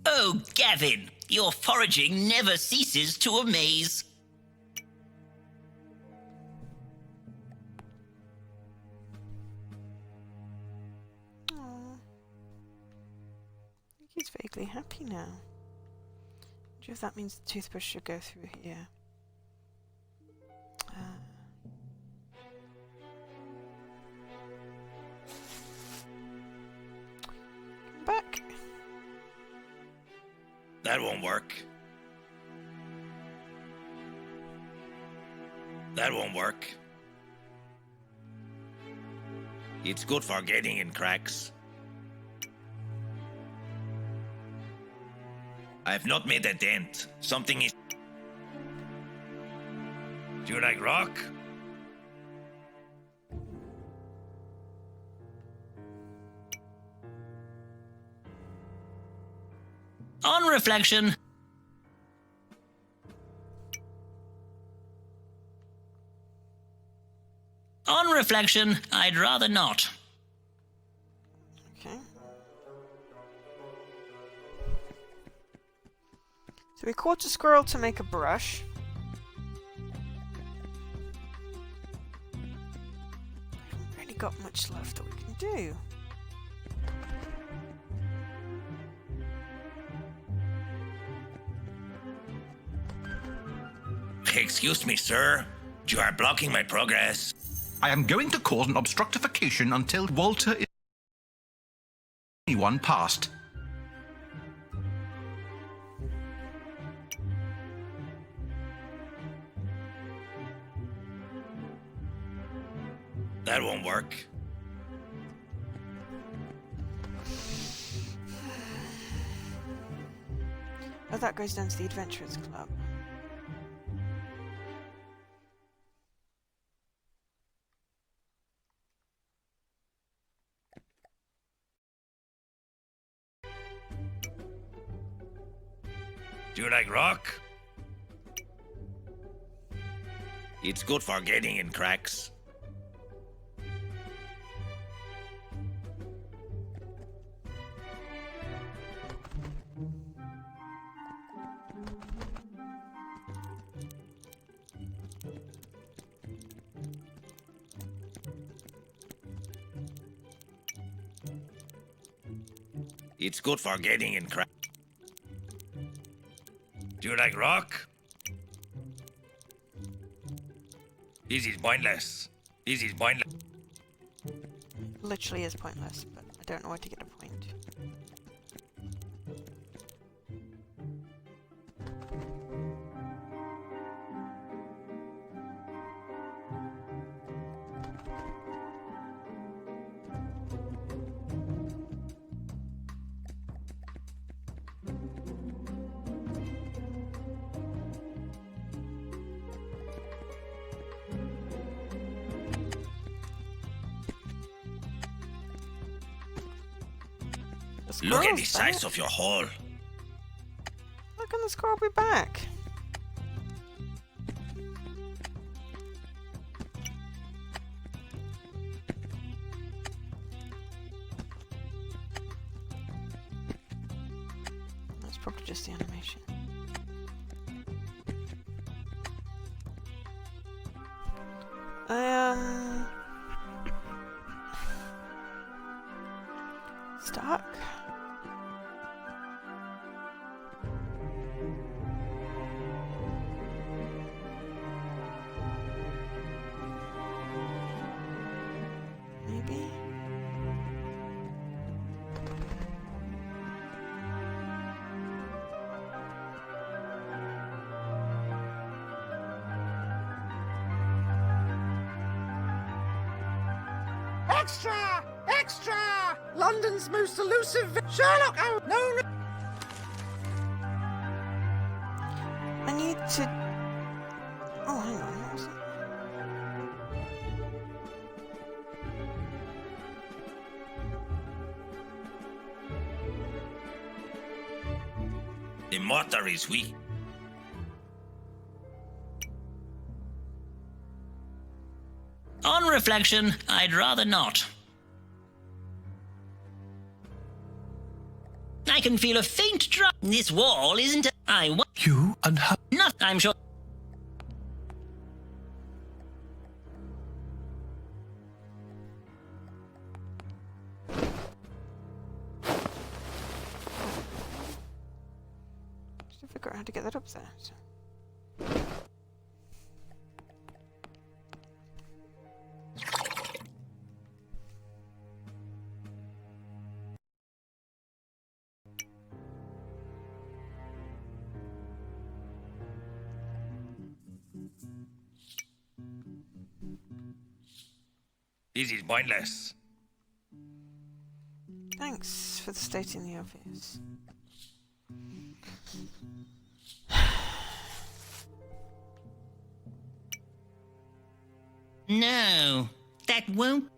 Oh, Gavin, your foraging never ceases to amaze. Aww. I think he's vaguely happy now. I wonder if that means the toothbrush should go through here. Come back. That won't work. That won't work. It's good for getting in cracks. I have not made a dent. Something is... Do you like rock? On reflection, I'd rather not. Okay. So we caught a squirrel to make a brush. I haven't really got much left that we can do. Excuse me, sir. You are blocking my progress. I am going to cause an obstructification until Walter is anyone past. That won't work. Oh, that goes down to the Adventurers Club. Do you like rock? It's good for getting in cracks. It's good for getting in cracks. Do you like rock? This is pointless. This is pointless. Literally is pointless, but I don't know where to get a point. Look at the size of your hole. How can the squirrel be back? That's probably just the animation. Stuck. Maybe. Extra! Extra! London's most elusive Sherlock Holmes! No, no! I need to... Oh, hang on. What was it? The motor is weak. On reflection, I'd rather not. I can feel a faint drop. This wall isn't. I want You and how? not. I'm sure. Just figure out how to get that up there. So. This is pointless. Thanks for stating the obvious. No, that won't.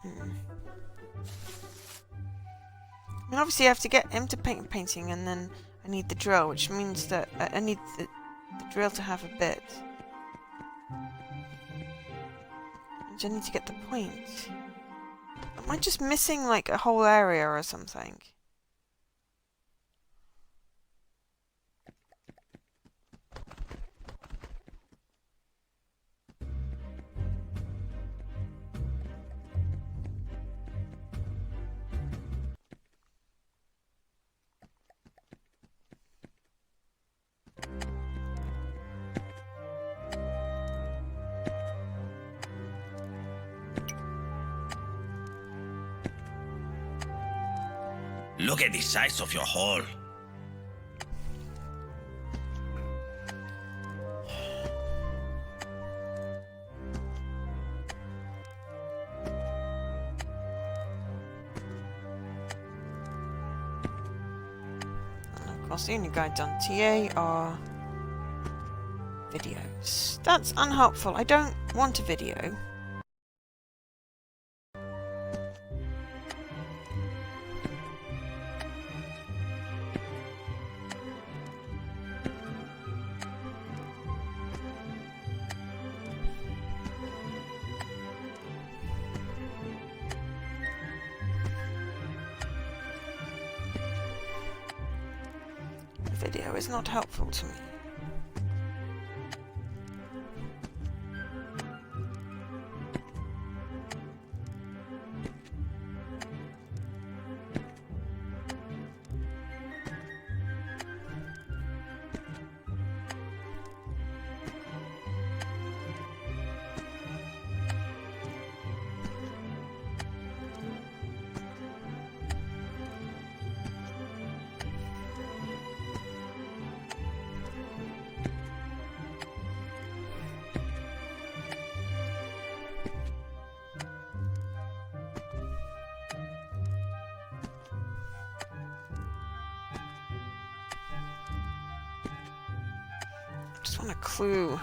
I mean, obviously I have to get him to paint a painting, and then I need the drill, which means that I need the drill to have a bit. I need to get the point. Am I just missing like a whole area or something? Look at the size of your hole. And of course, the only guides on TA are videos. That's unhelpful. I don't want a video. Video is not helpful to me. I just want a clue.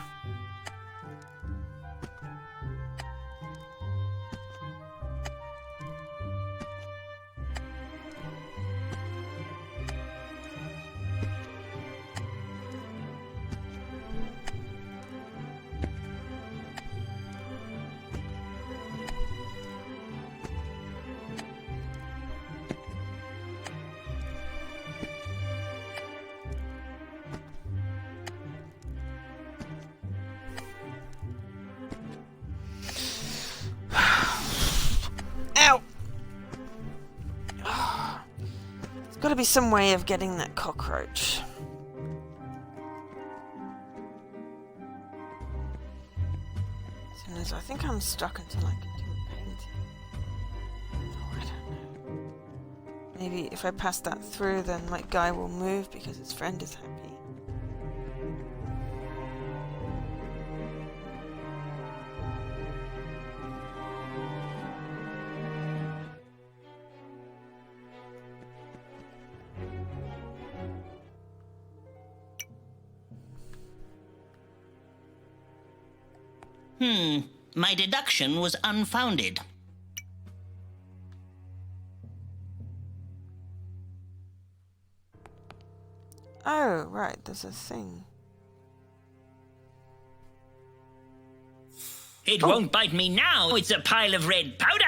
Ow! There's got to be some way of getting that cockroach. So I think I'm stuck until I can do a painting. Oh, I don't know. Maybe if I pass that through, then my guy will move because his friend is happy. My deduction was unfounded. Oh, right, there's a thing. It won't bite me now. It's a pile of red powder.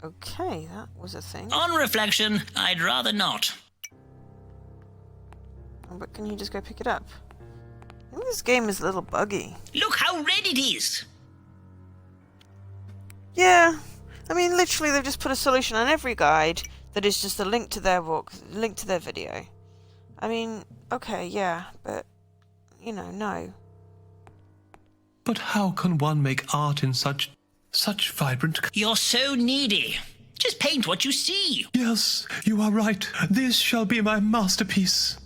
Okay, that was a thing. On reflection, I'd rather not. Oh, but can you just go pick it up? I think this game is a little buggy. Look how red it is. Yeah, I mean, literally, they've just put a solution on every guide that is just a link to their walk, link to their video. I mean, okay, yeah, but, you know, no. But how can one make art in such vibrant... You're so needy. Just paint what you see. Yes, you are right. This shall be my masterpiece.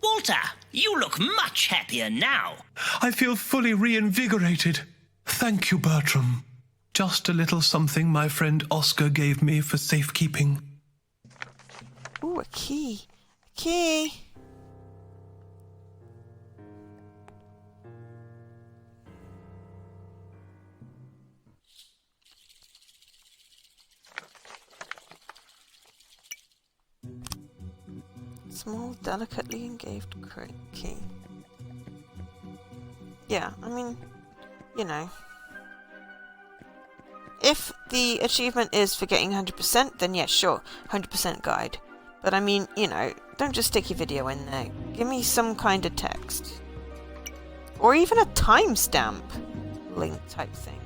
Walter, you look much happier now. I feel fully reinvigorated. Thank you, Bertram. Just a little something my friend Oscar gave me for safekeeping. Ooh, a key. A key. Small, delicately engraved key. Yeah, I mean, you know. If the achievement is for getting 100%, then yeah, sure, 100% guide. But I mean, you know, don't just stick your video in there. Give me some kind of text. Or even a timestamp link type thing.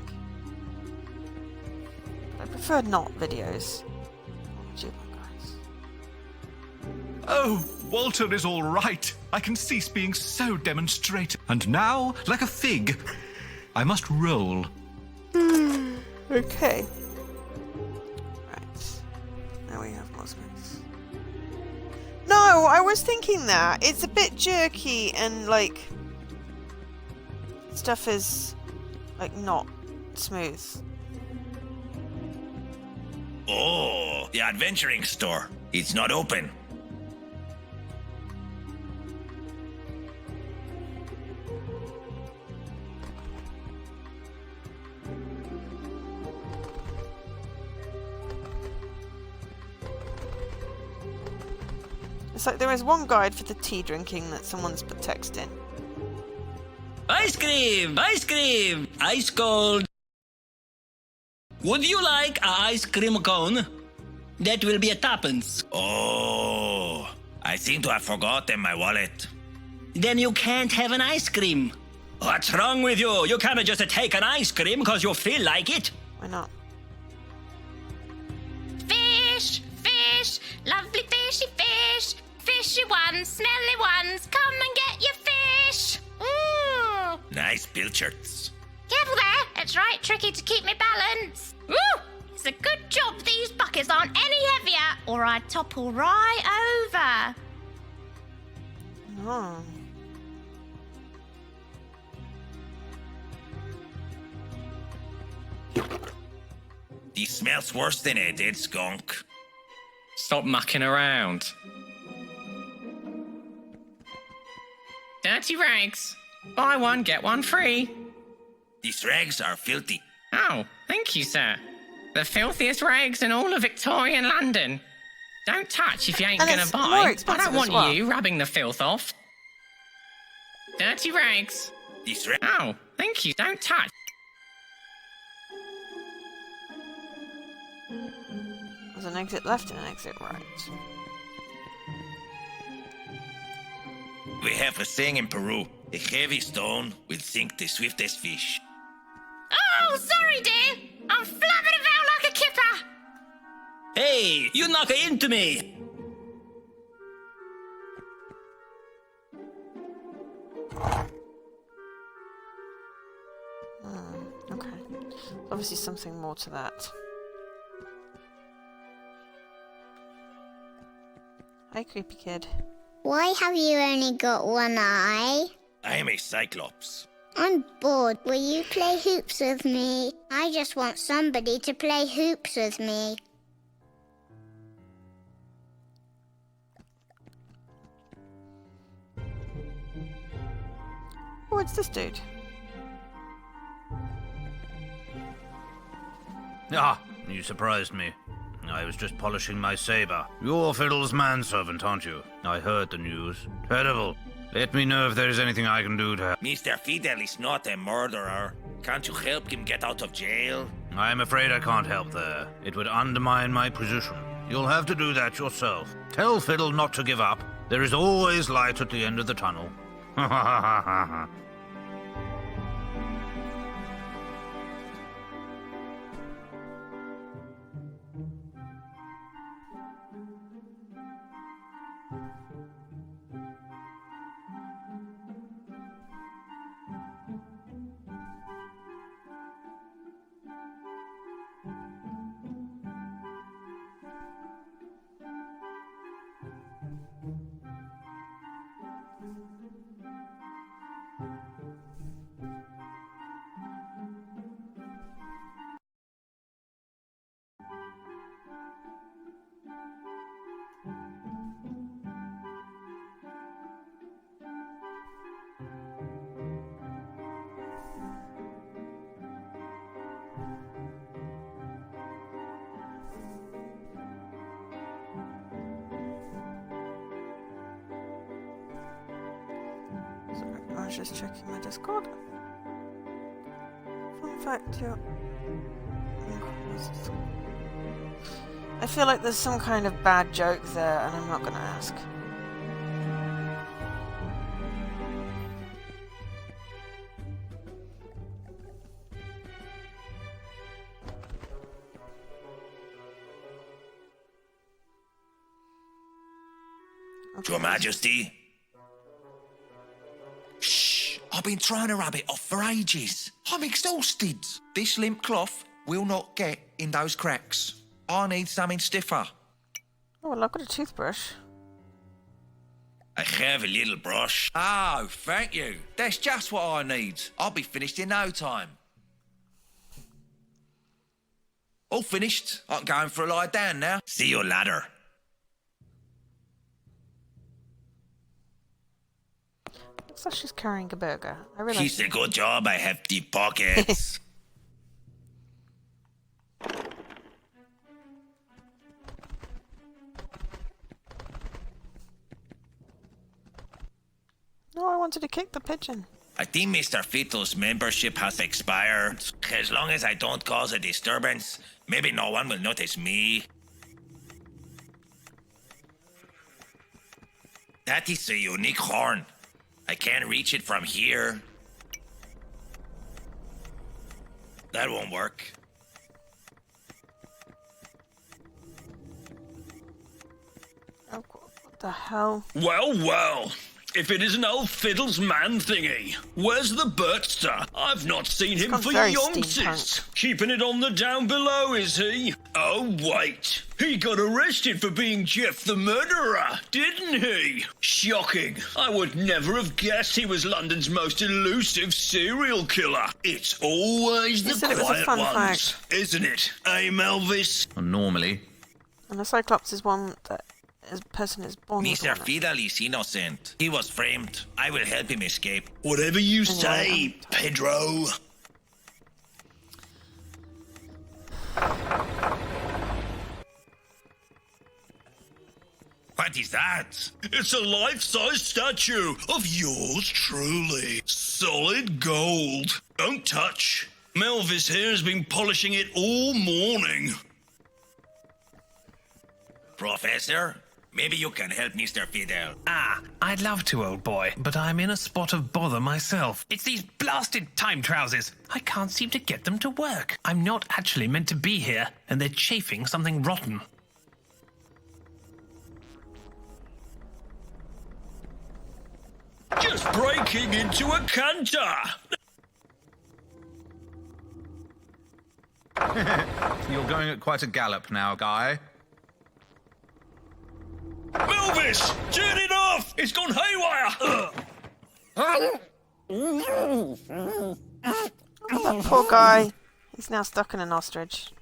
But I prefer not videos. Oh, Walter is all right. I can cease being so demonstrative. And now, like a fig, I must roll. Okay. Right. Now we have more space. No, I was thinking that. It's a bit jerky and, like, stuff is, like, not smooth. Oh, the adventuring store. It's not open. It's like there is one guide for the tea drinking that someone's put text in. Ice cream! Ice cream! Ice cold! Would you like a ice cream cone? That will be a tuppence. Oh, I seem to have forgotten my wallet. Then you can't have an ice cream. What's wrong with you? You can't just take an ice cream because you feel like it. Why not? Fish! Fish! Lovely fishy fish! Fishy ones, smelly ones, come and get your fish! Ooh! Nice pilchards. Careful there! It's right tricky to keep me balance. Woo! It's a good job these buckets aren't any heavier, or I'd topple right over. No. This smells worse than a dead skunk. Stop mucking around. Dirty rags. Buy one, get one free. These rags are filthy. Oh, thank you, sir. The filthiest rags in all of Victorian London. Don't touch if you ain't And gonna it's buy. more I expensive don't as want well. you rubbing the filth off. Dirty rags. These rags. Oh, thank you. Don't touch. There's an exit left and an exit right. We have a saying in Peru. A heavy stone will sink the swiftest fish. Oh, sorry, dear. I'm flapping about like a kipper. Hey, you knock into me. Okay. Obviously something more to that. Hi, creepy kid. Why have you only got one eye? I am a cyclops. I'm bored. Will you play hoops with me? I just want somebody to play hoops with me. Oh, it's this dude. Ah, you surprised me. I was just polishing my saber. You're Fiddle's manservant, aren't you? I heard the news. Terrible. Let me know if there is anything I can do to help. Mr. Fiddle is not a murderer. Can't you help him get out of jail? I'm afraid I can't help there. It would undermine my position. You'll have to do that yourself. Tell Fiddle not to give up. There is always light at the end of the tunnel. Ha ha ha ha ha. was just checking my Discord. Fun fact, I feel like there's some kind of bad joke there, and I'm not going to ask. Your Majesty? Shh! I've been trying to rub it off for ages. I'm exhausted. This limp cloth will not get in those cracks. I need something stiffer. Oh, well, I've got a toothbrush. I have a little brush. Oh, thank you. That's just what I need. I'll be finished in no time. All finished. I'm going for a lie down now. See you later. Looks like she's carrying a burger. I realize. It's a good job I have deep pockets. No, I wanted to kick the pigeon. I think Mr. Fiddle's membership has expired. As long as I don't cause a disturbance, maybe no one will notice me. That is a unique horn. I can't reach it from here. That won't work. Oh, what the hell? Well, well. If it isn't old Fiddle's man thingy. Where's the Bertster? I've not seen him for yonces. Keeping it on the down below, is he? Oh, wait. He got arrested for being Jeff the murderer, didn't he? Shocking. I would never have guessed he was London's most elusive serial killer. It's always the quiet ones, isn't it? Eh, Melvis? Normally. And the Cyclops is one that person is born with Mr. one. Fiddle is innocent. He was framed. I will help him escape. Whatever you say, Pedro. What is that? It's a life-size statue of yours truly. Solid gold. Don't touch. Melvis here has been polishing it all morning. Professor, maybe you can help Mr. Fiddle. Ah, I'd love to, old boy, but I'm in a spot of bother myself. It's these blasted time trousers. I can't seem to get them to work. I'm not actually meant to be here, and they're chafing something rotten. Just breaking into a canter. You're going at quite a gallop now, Guy. Melvis, turn it off! It's gone haywire! Oh, that poor guy. He's now stuck in an ostrich.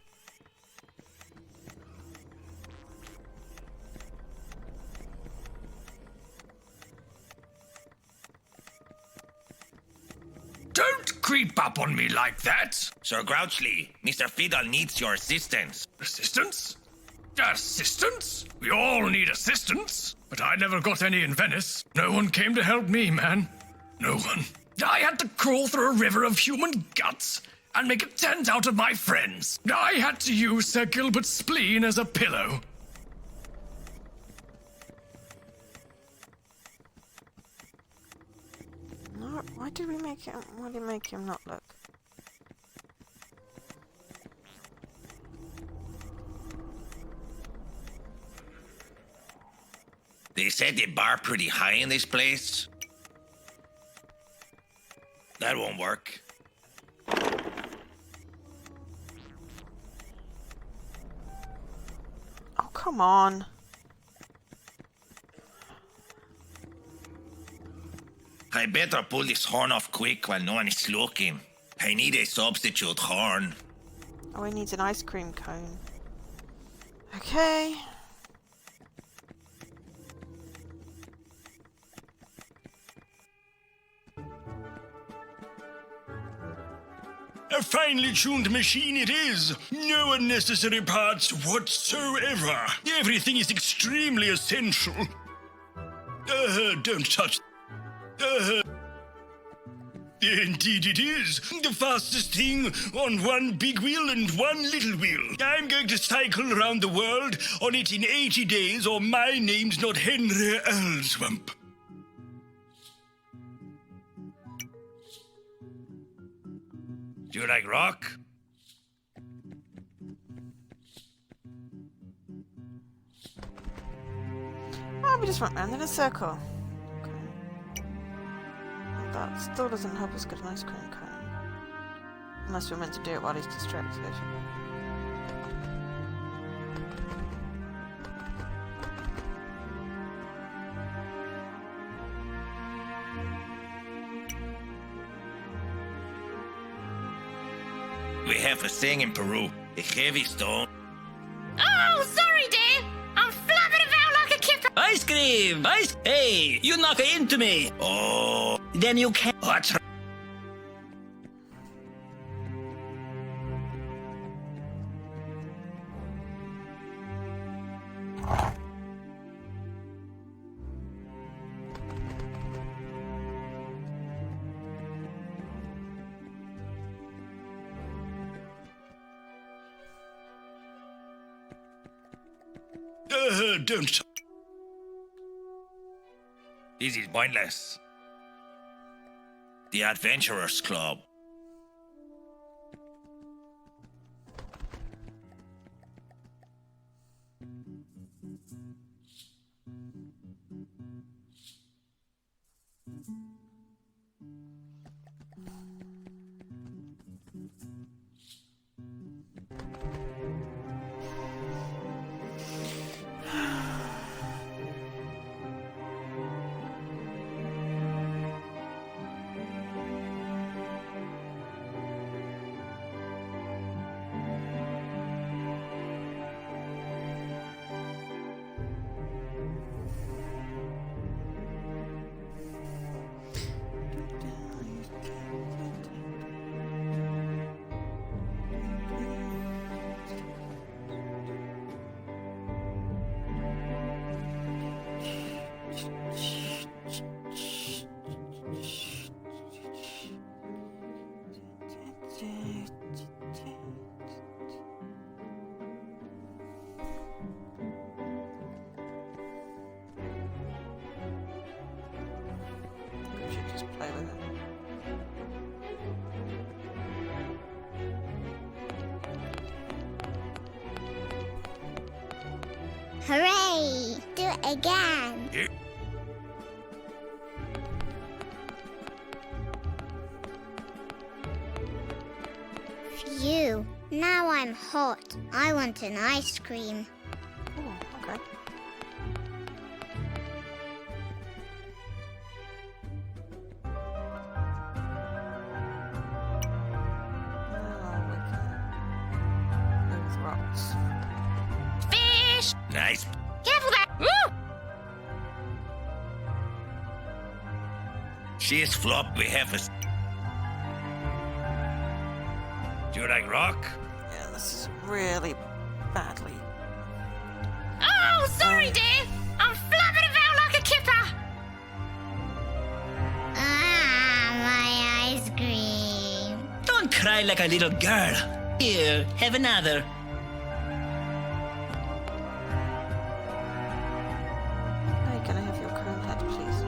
Don't creep up on me like that! Sir Grouchly, Mr. Fiddle needs your assistance. Assistance? Assistance? We all need assistance. But I never got any in Venice. No one came to help me, man. No one. I had to crawl through a river of human guts and make a tent out of my friends. I had to use Sir Gilbert's spleen as a pillow. No, why did we make him? Why did we make him not look? They set the bar pretty high in this place. That won't work. Oh, come on. I better pull this horn off quick while no one is looking. I need a substitute horn. Oh, he needs an ice cream cone. Okay. A finely tuned machine it is. No unnecessary parts whatsoever. Everything is extremely essential. Don't touch. Indeed it is. The fastest thing on one big wheel and one little wheel. I'm going to cycle around the world on it in 80 days, or my name's not Henry Earlswamp. Do you like rock? Oh, we just went round in a circle. Okay. That still doesn't help us get an ice cream cone. Unless we're meant to do it while he's distracted. We have a thing in Peru. A heavy stone. Oh, sorry, dear. I'm flapping about like a kipper. Ice cream! Hey, you knock into me! Oh. Then you can't. What's Don't. This is pointless. The Adventurers Club. We should just play with it. Hooray! Do it again. Phew. Now I'm hot. I want an ice cream. Oh, okay. Fish! Nice. Careful there! Woo! She's flop. We have a. Do you like rock? Yeah, this is really badly. Oh, sorry, dear. I'm flapping about like a kipper. Ah, my ice cream. Don't cry like a little girl. Here, have another. Hey, can I have your cone head, please?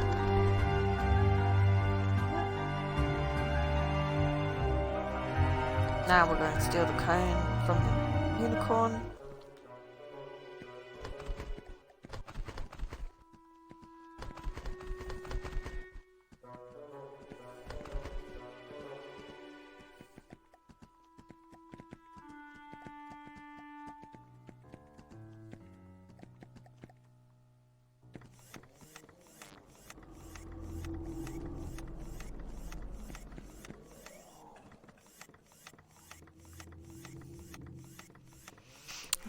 Now we're going to steal the cone from the unicorn.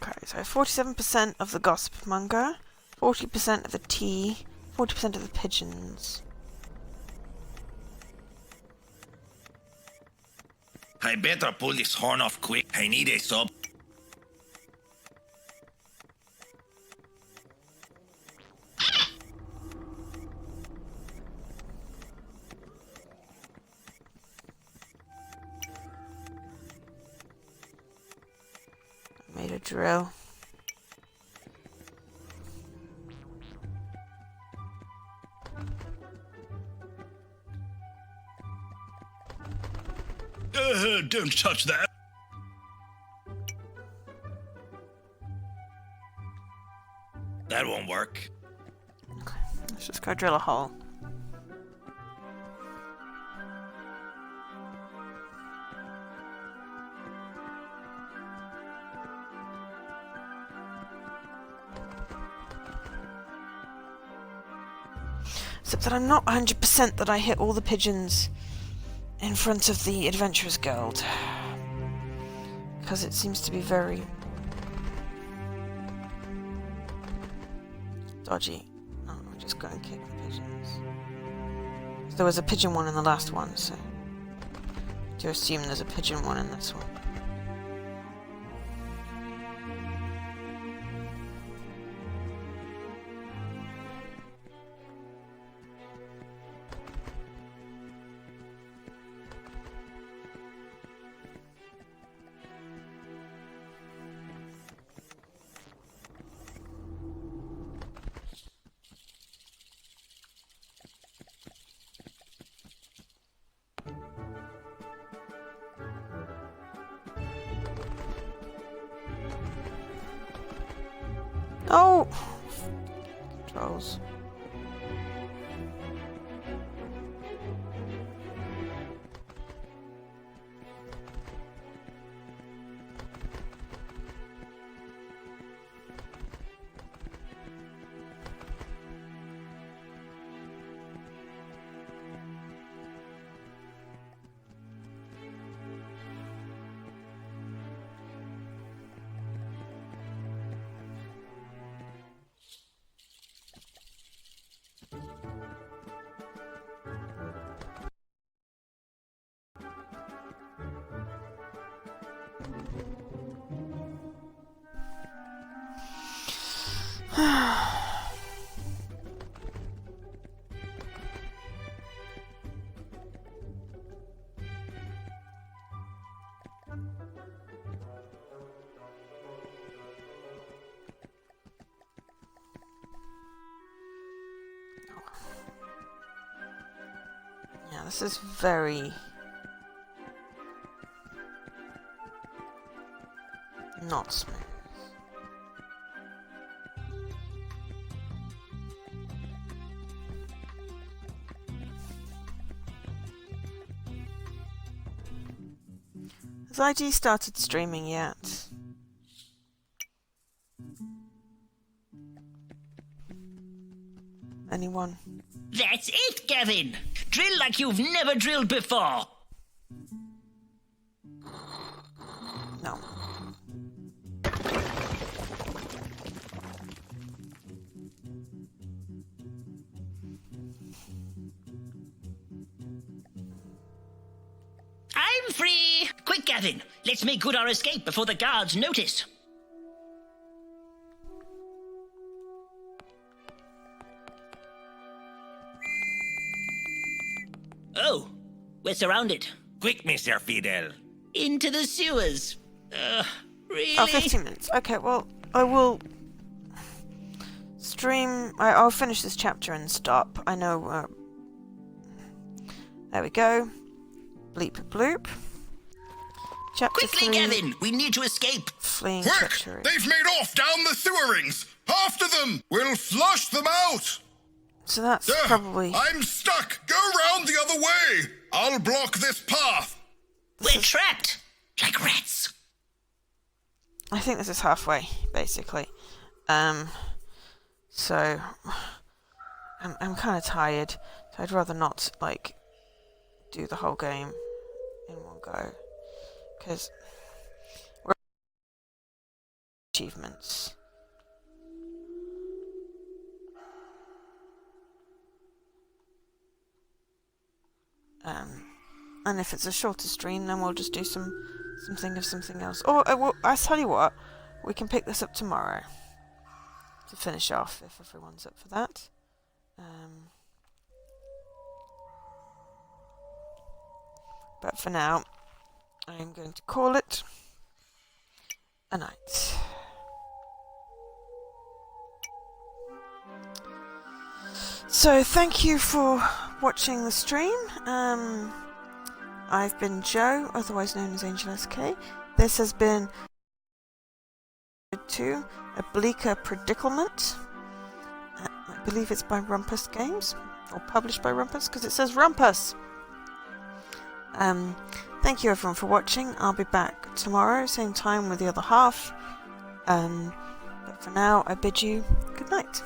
Okay, so 47% of the gossip monger, 40% of the tea, 40% of the pigeons. I better pull this horn off quick. I need a sub. drill. Don't touch that. That won't work. Okay, let's just go drill a hole. Except that I'm not 100% that I hit all the pigeons in front of the Adventurers Guild. Because it seems to be very dodgy. Oh, I'm just going to kick the pigeons. There was a pigeon one in the last one, so I do assume there's a pigeon one in this one. Oh! Controls. Yeah, this is very not smooth. Has IG started streaming yet? Anyone? That's it, Gavin! Drill like you've never drilled before! No. I'm free! Quick, Gavin! Let's make good our escape before the guards notice. Oh, we're surrounded. Quick, Mr. Fiddle. Into the sewers. Really? Oh, 15 minutes. Okay, well, I will stream. I'll finish this chapter and stop. I know. There we go. Bleep bloop. Chapter Quickly, 3. Gavin! We need to escape! Fleeing Quick! treachery. They've made off down the sewer rings! After them! We'll flush them out! So that's probably... I'm stuck! Go round the other way! I'll block this path! We're trapped! Like rats! I think this is halfway, basically. So... I'm kind of tired, so I'd rather not, like, do the whole game in one go. Because... we're achievements. And if it's a shorter stream, then we'll just do something of something else. Or I'll tell you what, we can pick this up tomorrow to finish off if everyone's up for that. But for now, I'm going to call it a night. So thank you for watching the stream. I've been Joe, otherwise known as Angel SK. This has been 2, a Bleaker Predicklement. I believe it's by Rumpus Games, or published by Rumpus, because it says Rumpus. Thank you everyone for watching. I'll be back tomorrow, same time with the other half. But for now, I bid you good night.